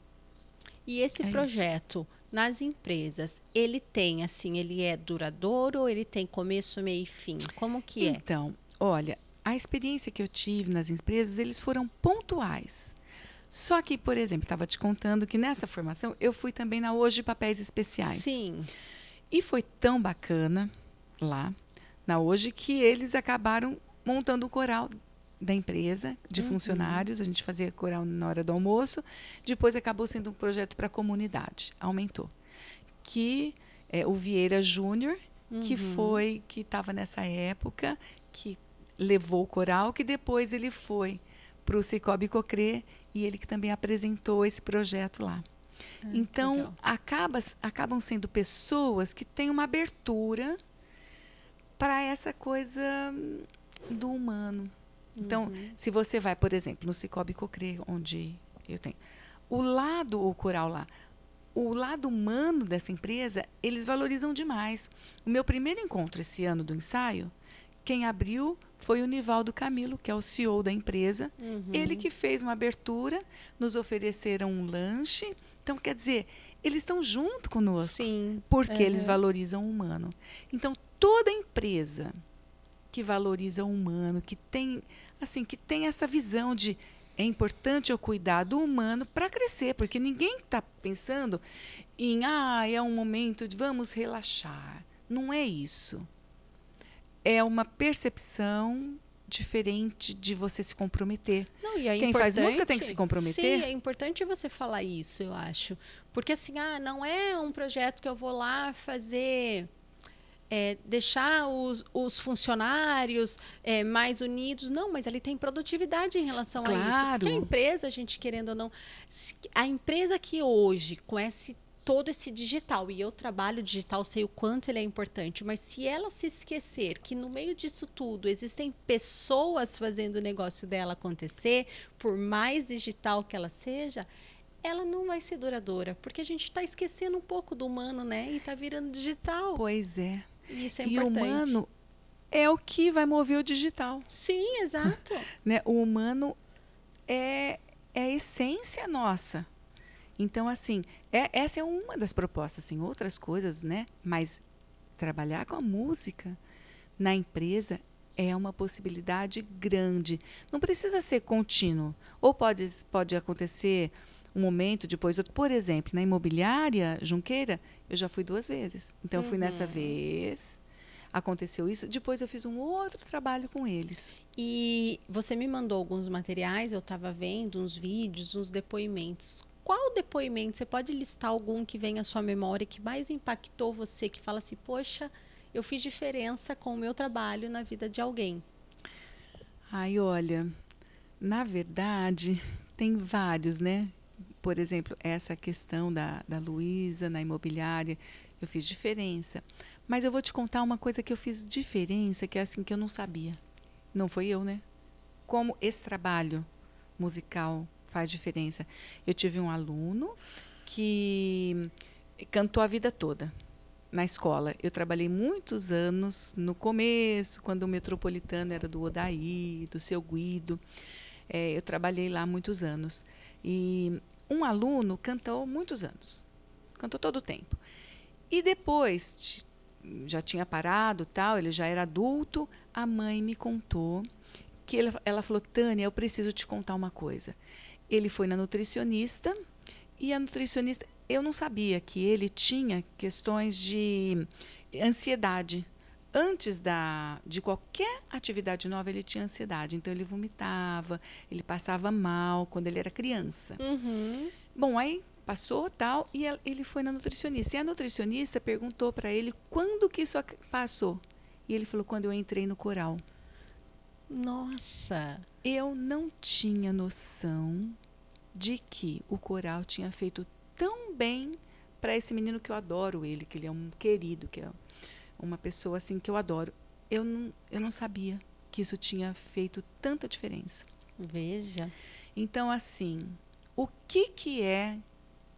E esse projeto nas empresas, ele é duradouro ou ele tem começo, meio e fim? Como que é? Então, olha, a experiência que eu tive nas empresas, eles foram pontuais. Só que, por exemplo, estava te contando que nessa formação eu fui também na Hoje Papéis Especiais. Sim. E foi tão bacana lá, na Hoje, que eles acabaram montando o coral da empresa, de funcionários. A gente fazia coral na hora do almoço. Depois acabou sendo um projeto para a comunidade. Aumentou. Que o Vieira Júnior, que estava nessa época, que levou o coral, que depois ele foi para o Cicobi Cocré, e ele que também apresentou esse projeto lá. Então, acabam sendo pessoas que têm uma abertura para essa coisa do humano. Então, se você vai, por exemplo, no Cicobi Cocré, onde eu tenho, o coral lá, o lado humano dessa empresa, eles valorizam demais. O meu primeiro encontro esse ano do ensaio, quem abriu foi o Nivaldo Camilo, que é o CEO da empresa. Ele que fez uma abertura, nos ofereceram um lanche. Então, quer dizer, eles estão junto conosco. Sim. Porque eles valorizam o humano. Então, toda empresa que valoriza o humano, que tem essa visão de é importante eu cuidar do humano para crescer, porque ninguém está pensando em é um momento de vamos relaxar. Não é isso. É uma percepção diferente de você se comprometer. Não, e é Quem faz música tem que se comprometer. Sim, é importante você falar isso, eu acho. Porque assim, não é um projeto que eu vou lá fazer... deixar os funcionários mais unidos. Não, mas ele tem produtividade em relação a isso. Porque a empresa, a gente querendo ou não... A empresa que hoje, com todo esse digital, e eu trabalho digital, sei o quanto ele é importante, mas se ela se esquecer que no meio disso tudo existem pessoas fazendo o negócio dela acontecer, por mais digital que ela seja, ela não vai ser duradoura. Porque a gente está esquecendo um pouco do humano, né? E está virando digital. Pois é. Isso é importante. importante. E o humano é o que vai mover o digital. Sim, exato. Né? O humano é a essência nossa. Então, assim, essa é uma das propostas. Assim, outras coisas, né? Mas trabalhar com a música na empresa é uma possibilidade grande. Não precisa ser contínuo. Ou pode acontecer um momento, depois outro. Por exemplo, na imobiliária Junqueira, eu já fui 2 vezes. Então, eu fui nessa vez, aconteceu isso. Depois, eu fiz um outro trabalho com eles. E você me mandou alguns materiais, eu estava vendo uns vídeos, uns depoimentos. Qual depoimento? Você pode listar algum que vem à sua memória que mais impactou você, que fala assim, poxa, eu fiz diferença com o meu trabalho na vida de alguém? Olha, na verdade, tem vários, né? Por exemplo, essa questão da Luísa na imobiliária, eu fiz diferença. Mas eu vou te contar uma coisa que eu fiz diferença, que é assim, que eu não sabia. Não foi eu, né? como esse trabalho musical faz diferença. Eu tive um aluno que cantou a vida toda na escola. Eu trabalhei muitos anos no começo, quando o Metropolitano era do Odaí, do Seu Guido. Eu trabalhei lá muitos anos. E um aluno cantou muitos anos. Cantou todo o tempo. E depois, já tinha parado, tal, ele já era adulto, a mãe me contou que ela falou, Tânia, eu preciso te contar uma coisa. Ele foi na nutricionista e a nutricionista, eu não sabia que ele tinha questões de ansiedade. Antes de qualquer atividade nova, ele tinha ansiedade. Então, ele vomitava, ele passava mal quando ele era criança. Bom, aí passou tal e ele foi na nutricionista. E a nutricionista perguntou para ele quando que isso passou. E ele falou, quando eu entrei no coral. Nossa! Eu não tinha noção de que o coral tinha feito tão bem para esse menino que eu adoro ele, que ele é um querido, que é uma pessoa assim que eu adoro. Eu não sabia que isso tinha feito tanta diferença. Veja. Então, assim, o que é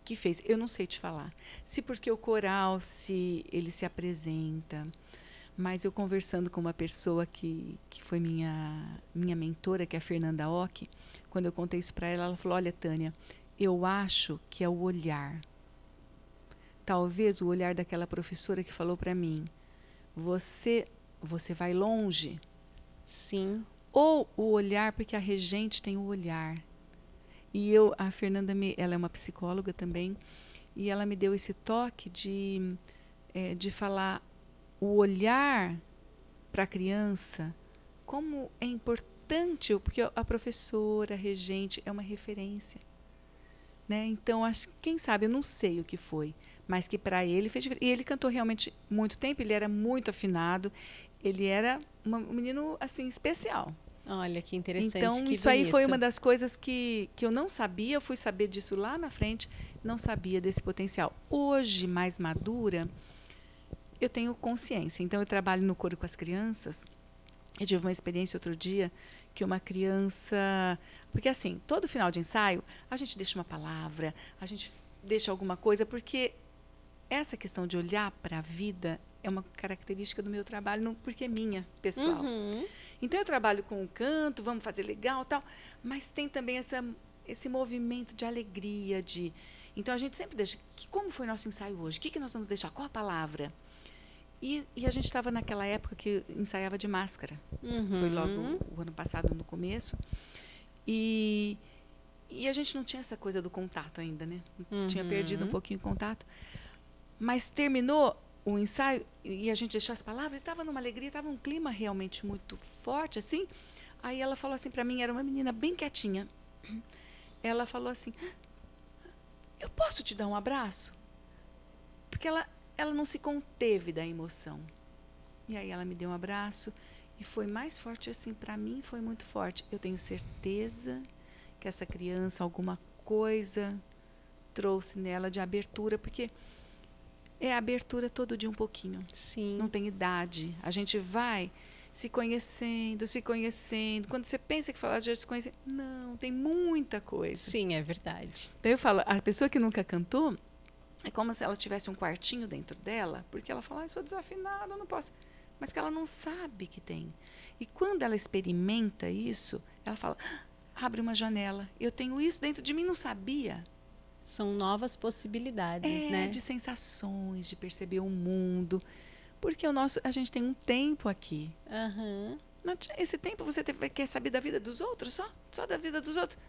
que fez? Eu não sei te falar. Se porque o coral, se ele se apresenta, mas eu conversando com uma pessoa que foi minha mentora, que é a Fernanda Ock, quando eu contei isso para ela, ela falou, olha, Tânia, eu acho que é o olhar. Talvez o olhar daquela professora que falou para mim, você vai longe. Sim. Ou o olhar, porque a regente tem o olhar. E a Fernanda, ela é uma psicóloga também, e ela me deu esse toque de falar o olhar para a criança, como é importante, porque a professora, a regente, é uma referência. Né? Então, quem sabe, eu não sei o que foi, mas que para ele fez diferença. E ele cantou realmente muito tempo, ele era muito afinado, ele era um menino assim especial. Olha, que interessante. Então, que isso aí bonito. foi uma das coisas que eu não sabia, eu fui saber disso lá na frente, não sabia desse potencial. Hoje, mais madura, eu tenho consciência. Então, eu trabalho no coro com as crianças. Eu tive uma experiência outro dia que uma criança... Porque, assim, todo final de ensaio, a gente deixa uma palavra, a gente deixa alguma coisa, porque essa questão de olhar para a vida é uma característica do meu trabalho, porque é minha, pessoal. Então, eu trabalho com o canto, vamos fazer legal, tal, mas tem também esse movimento de alegria, Então, a gente sempre deixa... Como foi nosso ensaio hoje? O que nós vamos deixar? Qual a palavra? E a gente estava naquela época que ensaiava de máscara. Foi logo o ano passado, no começo. E a gente não tinha essa coisa do contato ainda, né? Tinha perdido um pouquinho o contato. Mas terminou o ensaio e a gente deixou as palavras, estava numa alegria, estava um clima realmente muito forte, assim. Aí ela falou assim para mim, era uma menina bem quietinha. Ela falou assim, eu posso te dar um abraço? Porque ela não se conteve da emoção. E aí ela me deu um abraço e foi mais forte assim, para mim foi muito forte. Eu tenho certeza que essa criança, alguma coisa trouxe nela de abertura, porque é abertura todo dia um pouquinho. Sim. Não tem idade. A gente vai se conhecendo. Quando você pensa que falar de se conhecer, não, tem muita coisa. Sim, é verdade. Então eu falo, a pessoa que nunca cantou, é como se ela tivesse um quartinho dentro dela, porque ela fala, eu sou desafinada, eu não posso. Mas que ela não sabe que tem. E quando ela experimenta isso, ela fala, abre uma janela. Eu tenho isso dentro de mim, não sabia. São novas possibilidades, né? De sensações, de perceber o mundo. Porque a gente tem um tempo aqui. Esse tempo você quer saber da vida dos outros só? Só da vida dos outros?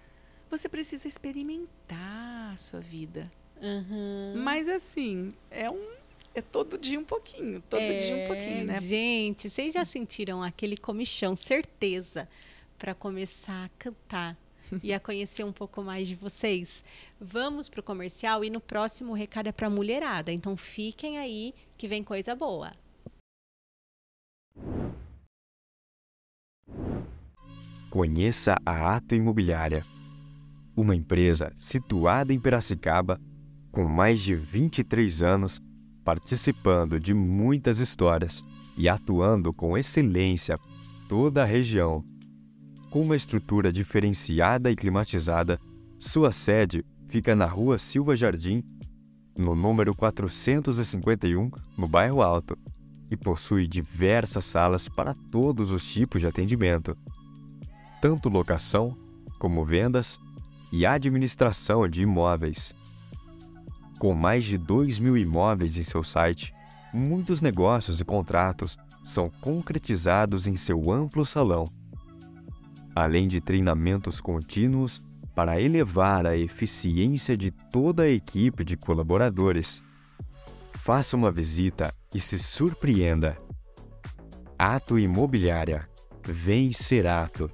Você precisa experimentar a sua vida. Mas assim, é todo dia um pouquinho. Todo dia um pouquinho, né? Gente, vocês já sentiram aquele comichão, certeza, para começar a cantar e a conhecer um pouco mais de vocês? Vamos pro comercial e no próximo o recado é pra mulherada. Então fiquem aí que vem coisa boa. Conheça a Ato Imobiliária, uma empresa situada em Piracicaba com mais de 23 anos, participando de muitas histórias e atuando com excelência toda a região. Com uma estrutura diferenciada e climatizada, sua sede fica na Rua Silva Jardim, no número 451, no Bairro Alto, e possui diversas salas para todos os tipos de atendimento, tanto locação como vendas e administração de imóveis. Com mais de 2.000 imóveis em seu site, muitos negócios e contratos são concretizados em seu amplo salão, além de treinamentos contínuos para elevar a eficiência de toda a equipe de colaboradores. Faça uma visita e se surpreenda. Ato Imobiliária. Vem ser Ato.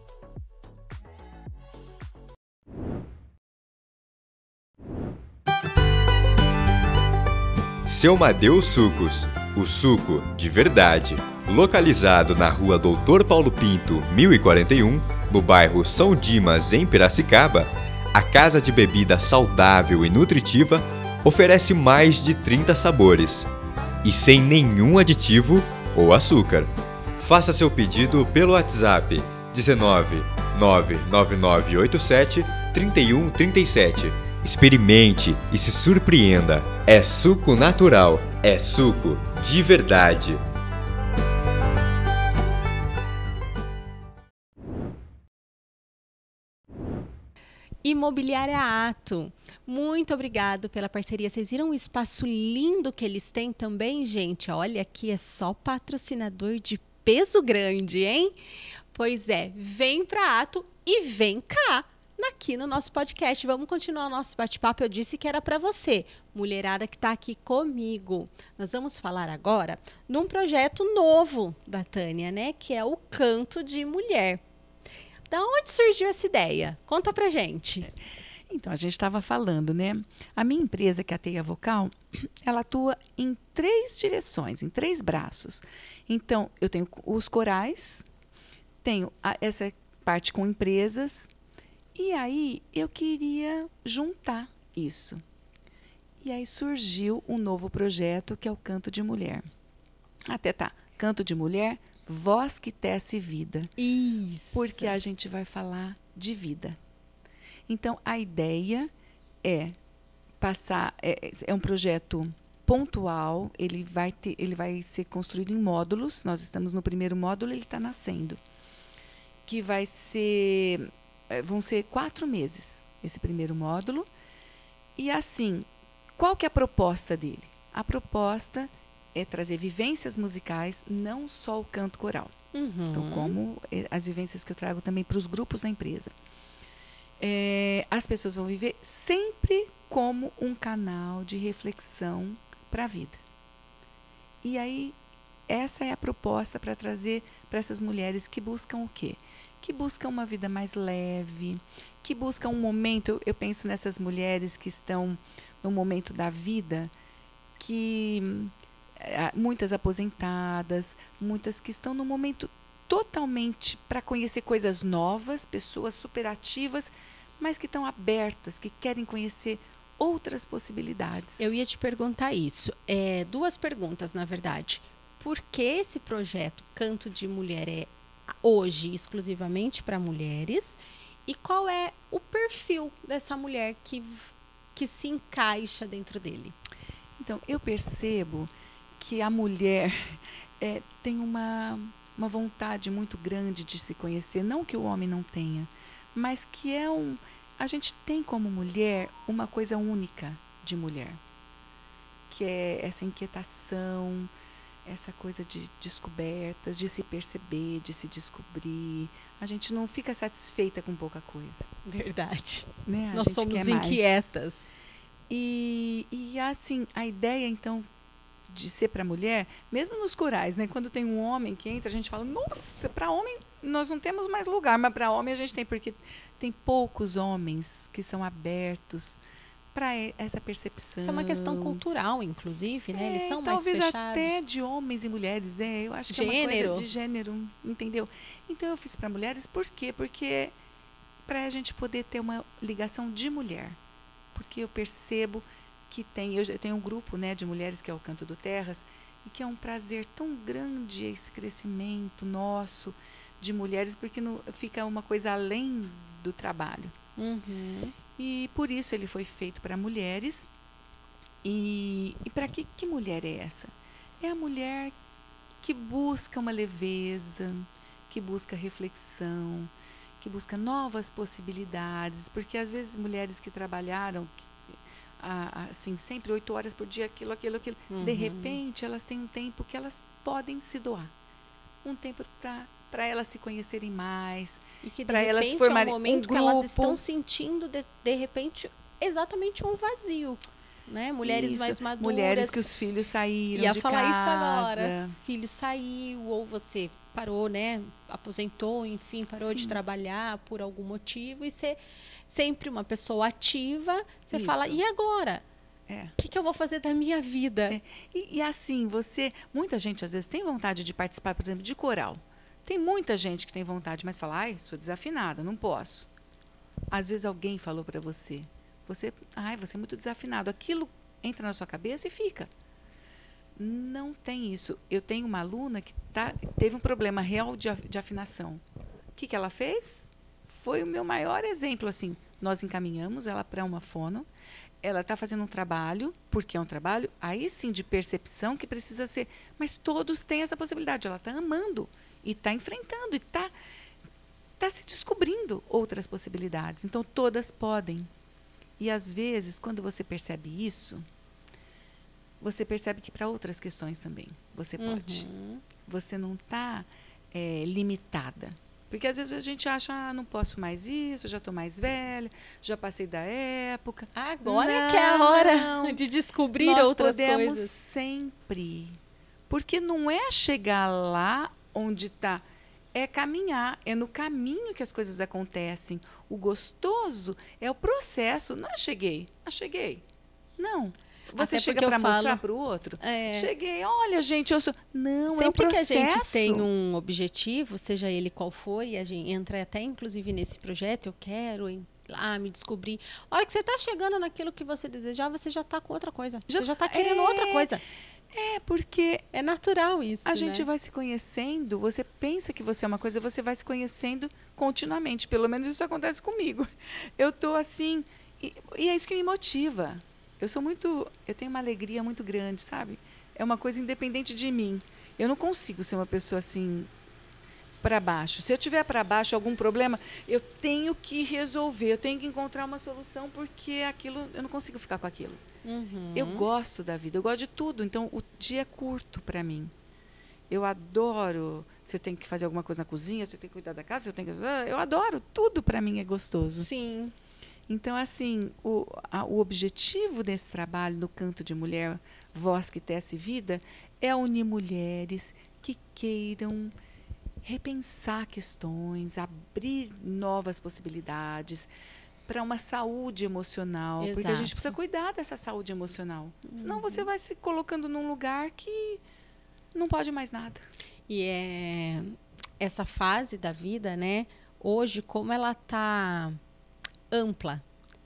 Seu Madeu Sucos, o suco de verdade. Localizado na Rua Doutor Paulo Pinto, 1041, no bairro São Dimas, em Piracicaba, a casa de bebida saudável e nutritiva oferece mais de 30 sabores e sem nenhum aditivo ou açúcar. Faça seu pedido pelo WhatsApp 19 99987 3137. Experimente e se surpreenda. É suco natural, é suco de verdade. Imobiliária Ato, muito obrigado pela parceria. Vocês viram o espaço lindo que eles têm também, gente? Olha, aqui é só patrocinador de peso grande, hein? Pois é, vem pra Ato e vem cá, aqui no nosso podcast. Vamos continuar o nosso bate-papo. Eu disse que era para você, mulherada que está aqui comigo. Nós vamos falar agora num projeto novo da Tânia, né? Que é o Canto de Mulher. Da onde surgiu essa ideia? Conta pra gente. Então, a gente estava falando, né? A minha empresa, que é a Teia Vocal, ela atua em 3 direções, em 3 braços. Então, eu tenho os corais, tenho essa parte com empresas, e aí eu queria juntar isso. E aí surgiu um novo projeto, que é o Canto de Mulher. Canto de Mulher, voz que tece vida. Isso. Porque a gente vai falar de vida. Então, a ideia é passar... É um projeto pontual, ele vai ser construído em módulos. Nós estamos no primeiro módulo, ele está nascendo. Que vai ser... Vão ser 4 meses, esse primeiro módulo. E assim, qual que é a proposta dele? A proposta é trazer vivências musicais, não só o canto coral. Uhum. Então, como as vivências que eu trago também para os grupos da empresa. As pessoas vão viver sempre como um canal de reflexão para a vida. E aí, essa é a proposta para trazer para essas mulheres que buscam o quê? Que buscam uma vida mais leve, que buscam um momento... Eu penso nessas mulheres que estão no momento da vida, que muitas aposentadas, muitas que estão no momento totalmente para conhecer coisas novas, pessoas superativas, mas que estão abertas, que querem conhecer outras possibilidades. Eu ia te perguntar isso. 2 perguntas, na verdade. Por que esse projeto Canto de Mulher é hoje exclusivamente para mulheres? E qual é o perfil dessa mulher que se encaixa dentro dele? Então, eu percebo que a mulher tem uma vontade muito grande de se conhecer, não que o homem não tenha, mas que a gente tem como mulher uma coisa única de mulher, que é essa inquietação, essa coisa de descobertas, de se perceber, de se descobrir. A gente não fica satisfeita com pouca coisa. Verdade. Né? Nós somos inquietas. E assim, a ideia, então, de ser para mulher, mesmo nos corais, né? Quando tem um homem que entra, a gente fala, nossa, para homem nós não temos mais lugar, mas para homem a gente tem, porque tem poucos homens que são abertos para essa percepção. Isso é uma questão cultural, inclusive, né? Eles são mais fechados. Talvez até de homens e mulheres, eu acho que é uma coisa de gênero, entendeu? Então eu fiz para mulheres, por quê? Porque para a gente poder ter uma ligação de mulher. Porque eu percebo que eu tenho um grupo, né, de mulheres que é o Canto do Terras, e que é um prazer tão grande esse crescimento nosso, de mulheres, porque fica uma coisa além do trabalho. Uhum. E por isso ele foi feito para mulheres. E para que mulher é essa? É a mulher que busca uma leveza, que busca reflexão, que busca novas possibilidades, porque às vezes mulheres que trabalharam assim, sempre 8 horas por dia, aquilo, de repente elas têm um tempo que elas podem se doar. Um tempo para elas se conhecerem mais, e que para elas é um formarem momento um que elas grupo. estão sentindo de repente exatamente um vazio, né? Mulheres Isso, mais maduras, mulheres que os filhos saíram ia de falar casa. isso agora. Filho saiu, ou você parou, né? Aposentou, enfim, parou de Sim. trabalhar por algum motivo, e ser sempre uma pessoa ativa, você Isso. fala, e agora? É. O que eu vou fazer da minha vida? É. E assim, muita gente às vezes tem vontade de participar, por exemplo, de coral. Tem muita gente que tem vontade, mas fala, ai, sou desafinada, não posso. Às vezes alguém falou para você é muito desafinado. Aquilo entra na sua cabeça e fica. Não tem isso. Eu tenho uma aluna que teve um problema real de afinação. O que ela fez? Foi o meu maior exemplo, assim. Nós encaminhamos ela para uma fono. Ela está fazendo um trabalho, porque é um trabalho, aí sim, de percepção que precisa ser. Mas todos têm essa possibilidade. Ela está amando e está enfrentando e está se descobrindo outras possibilidades. Então, todas podem. E, às vezes, quando você percebe isso, você percebe que para outras questões também você pode. Você não está limitada. Porque, às vezes, a gente acha, não posso mais isso, já estou mais velha, já passei da época. Agora é que é a hora de descobrir outras coisas. Nós podemos sempre. Porque não é chegar lá onde está. É caminhar, é no caminho que as coisas acontecem. O gostoso é o processo. Não cheguei. Não. Você Até chega porque para eu falo- mostrar para o outro? É. Cheguei, olha, gente, eu sou... Não, Sempre é o que a processo. gente tem um objetivo, seja ele qual for, e a gente entra até inclusive nesse projeto, eu quero lá me descobrir. A hora que você está chegando naquilo que você desejava, você já está com outra coisa. Você já está querendo outra coisa. Porque É natural isso, a gente né? vai se conhecendo, você pensa que você é uma coisa, você vai se conhecendo continuamente. Pelo menos isso acontece comigo. Eu estou assim, e é isso que me motiva. Eu tenho uma alegria muito grande, sabe? É uma coisa independente de mim. Eu não consigo ser uma pessoa assim para baixo. Se eu tiver para baixo algum problema, eu tenho que resolver, eu tenho que encontrar uma solução, porque aquilo eu não consigo ficar com aquilo. Eu gosto da vida, eu gosto de tudo, então o dia é curto para mim. Eu adoro, se eu tenho que fazer alguma coisa na cozinha, se eu tenho que cuidar da casa, eu adoro, tudo para mim é gostoso. Sim. Então, assim, o objetivo desse trabalho no Canto de Mulher, Voz que Tece Vida, é unir mulheres que queiram repensar questões, abrir novas possibilidades para uma saúde emocional. Exato. Porque a gente precisa cuidar dessa saúde emocional. Senão você vai se colocando num lugar que não pode mais nada. E essa fase da vida, né? Hoje, como ela está ampla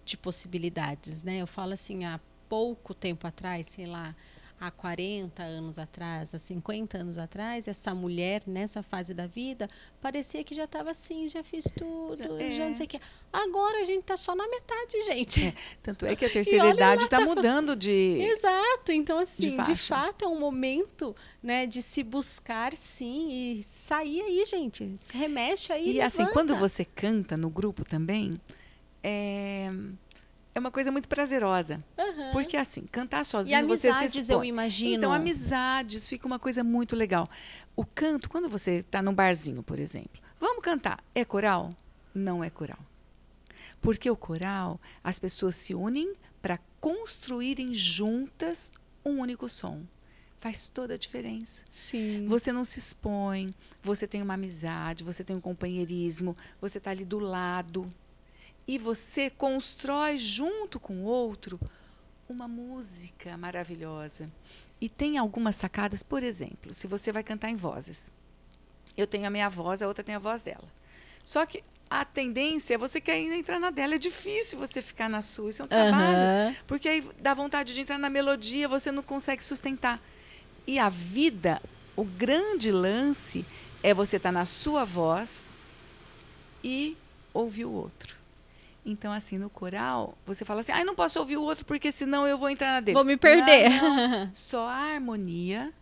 de possibilidades, né? Eu falo assim, há pouco tempo atrás, sei lá, há 40 anos atrás, há 50 anos atrás, essa mulher, nessa fase da vida, parecia que já estava assim, já fiz tudo, já não sei o quê. Agora a gente está só na metade, gente. Tanto é que a terceira idade está mudando de... Exato. Então, assim, de faixa. fato, é um momento, né, de se buscar, sim, e sair aí, gente. Se remexe aí, E assim, levanta. quando você canta no grupo também, é uma coisa muito prazerosa. Porque assim, cantar E sozinho, você se amizades, expõe. eu imagino. Então, amizades, fica uma coisa muito legal. O canto, quando você está num barzinho, por exemplo, vamos cantar, é coral? Não é coral. Porque o coral, as pessoas se unem para construírem juntas um único som. Faz toda a diferença. Sim. Você não se expõe, você tem uma amizade, você tem um companheirismo, você está ali do lado. E você constrói junto com o outro uma música maravilhosa. E tem algumas sacadas, por exemplo, se você vai cantar em vozes. Eu tenho a minha voz, a outra tem a voz dela. Só que a tendência é você querer entrar na dela. É difícil você ficar na sua, isso é um trabalho. Porque aí dá vontade de entrar na melodia, você não consegue sustentar. E a vida, o grande lance É você estar na sua voz e ouvir o outro. Então, assim, no coral, você fala assim, não posso ouvir o outro porque senão eu vou entrar na dele. Vou me perder. Não. Só a harmonia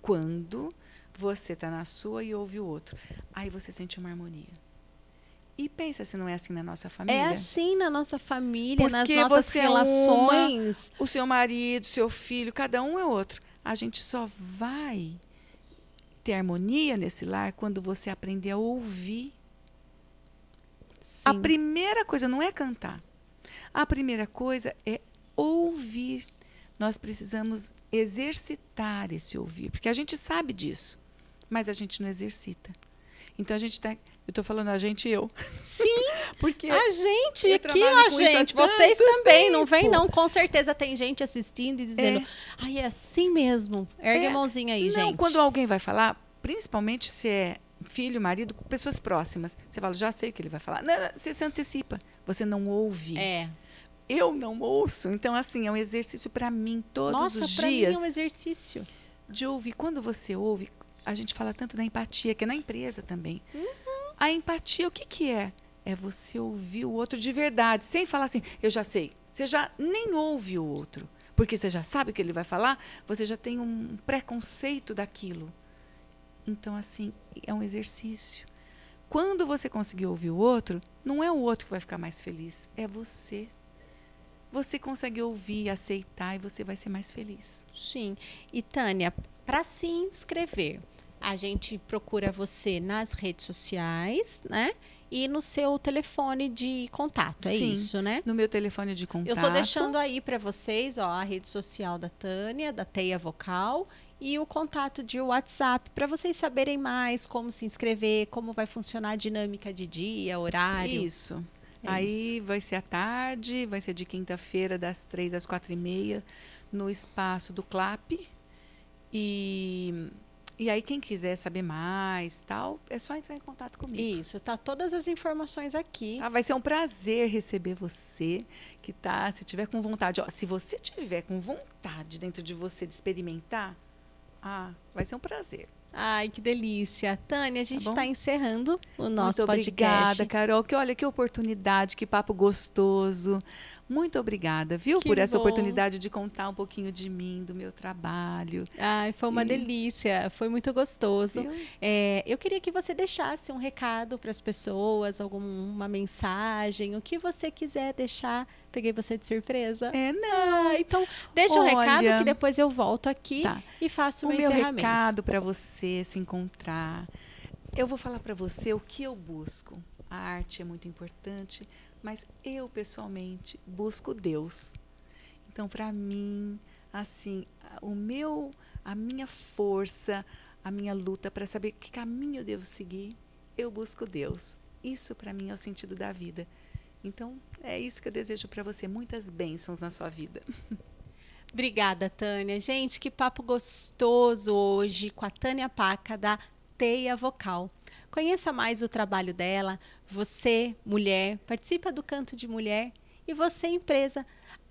quando você está na sua e ouve o outro. Aí você sente uma harmonia. E pensa se não é assim na nossa família. É assim na nossa família, porque nas nossas você relações. O seu marido, seu filho, cada um é outro. A gente só vai ter harmonia nesse lar quando você aprender a ouvir. Sim. A primeira coisa não é cantar. A primeira coisa é ouvir. Nós precisamos exercitar esse ouvir, porque a gente sabe disso, mas a gente não exercita. Então a gente tá, eu estou falando a gente e eu. Sim, porque a gente eu aqui, trabalho a com isso há gente, tanto vocês também, não vem tempo. não, com certeza tem gente assistindo e dizendo, ai, é assim mesmo, ergue a mãozinha aí, não, gente. Quando alguém vai falar, principalmente se é filho, marido, pessoas próximas, você fala, já sei o que ele vai falar. Não, você se antecipa, você não ouve. Eu não ouço, então assim, é um exercício para mim todos os dias. Nossa, para mim é um exercício. De ouvir. Quando você ouve, a gente fala tanto da empatia, que é na empresa também. A empatia, o que é? É você ouvir o outro de verdade, sem falar assim, eu já sei. Você já nem ouve o outro, porque você já sabe o que ele vai falar, você já tem um preconceito daquilo. Então, assim, é um exercício. Quando você conseguir ouvir o outro, não é o outro que vai ficar mais feliz, é você. Você consegue ouvir, aceitar e você vai ser mais feliz. Sim. E, Tânia, para se inscrever, a gente procura você nas redes sociais, né? E no seu telefone de contato, é isso, né? No meu telefone de contato. Eu estou deixando aí para vocês, ó, a rede social da Tânia, da Teia Vocal, e o contato de WhatsApp, para vocês saberem mais como se inscrever, como vai funcionar a dinâmica de dia, horário. Isso. Aí vai ser à tarde, vai ser de quinta-feira, das 3 às 4h30, no espaço do CLAP. E aí, quem quiser saber mais, tal, é só entrar em contato comigo. Isso, tá todas as informações aqui. Vai ser um prazer receber você, que tá, se tiver com vontade. Ó, se você tiver com vontade dentro de você de experimentar, vai ser um prazer. Ai, que delícia. Tânia, a gente está encerrando o nosso Muito podcast. Obrigada, Carol. Olha que oportunidade, que papo gostoso. Muito obrigada, viu, por essa oportunidade de contar um pouquinho de mim, do meu trabalho. Ai, foi uma delícia, foi muito gostoso. Eu queria que você deixasse um recado para as pessoas, alguma mensagem, o que você quiser deixar. Peguei você de surpresa. Não. Então, deixa um recado que depois eu volto aqui e faço o meu encerramento. O meu recado para você se encontrar. Eu vou falar para você o que eu busco. A arte é muito importante, mas eu, pessoalmente, busco Deus. Então, para mim, assim, a minha força, a minha luta para saber que caminho eu devo seguir, eu busco Deus. Isso, para mim, é o sentido da vida. Então, é isso que eu desejo para você. Muitas bênçãos na sua vida. Obrigada, Tânia. Gente, que papo gostoso hoje com a Tânia Paca, da Teia Vocal. Conheça mais o trabalho dela. Você, mulher, participa do Canto de Mulher. E você, empresa,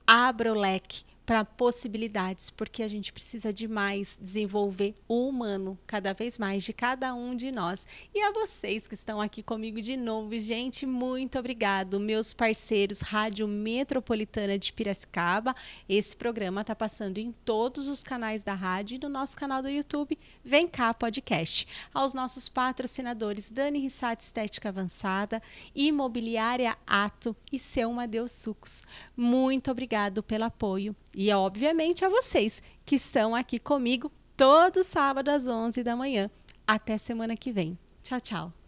abra o leque para possibilidades, porque a gente precisa demais desenvolver o humano cada vez mais de cada um de nós. E a vocês que estão aqui comigo de novo, gente, muito obrigado. Meus parceiros, Rádio Metropolitana de Piracicaba, esse programa está passando em todos os canais da rádio e no nosso canal do YouTube, Vem Cá Podcast. Aos nossos patrocinadores, Dani Rissati Estética Avançada, Imobiliária Ato e Seu Madeus Sucos. Muito obrigado pelo apoio. E, obviamente, a vocês que estão aqui comigo todo sábado às 11 da manhã. Até semana que vem. Tchau, tchau.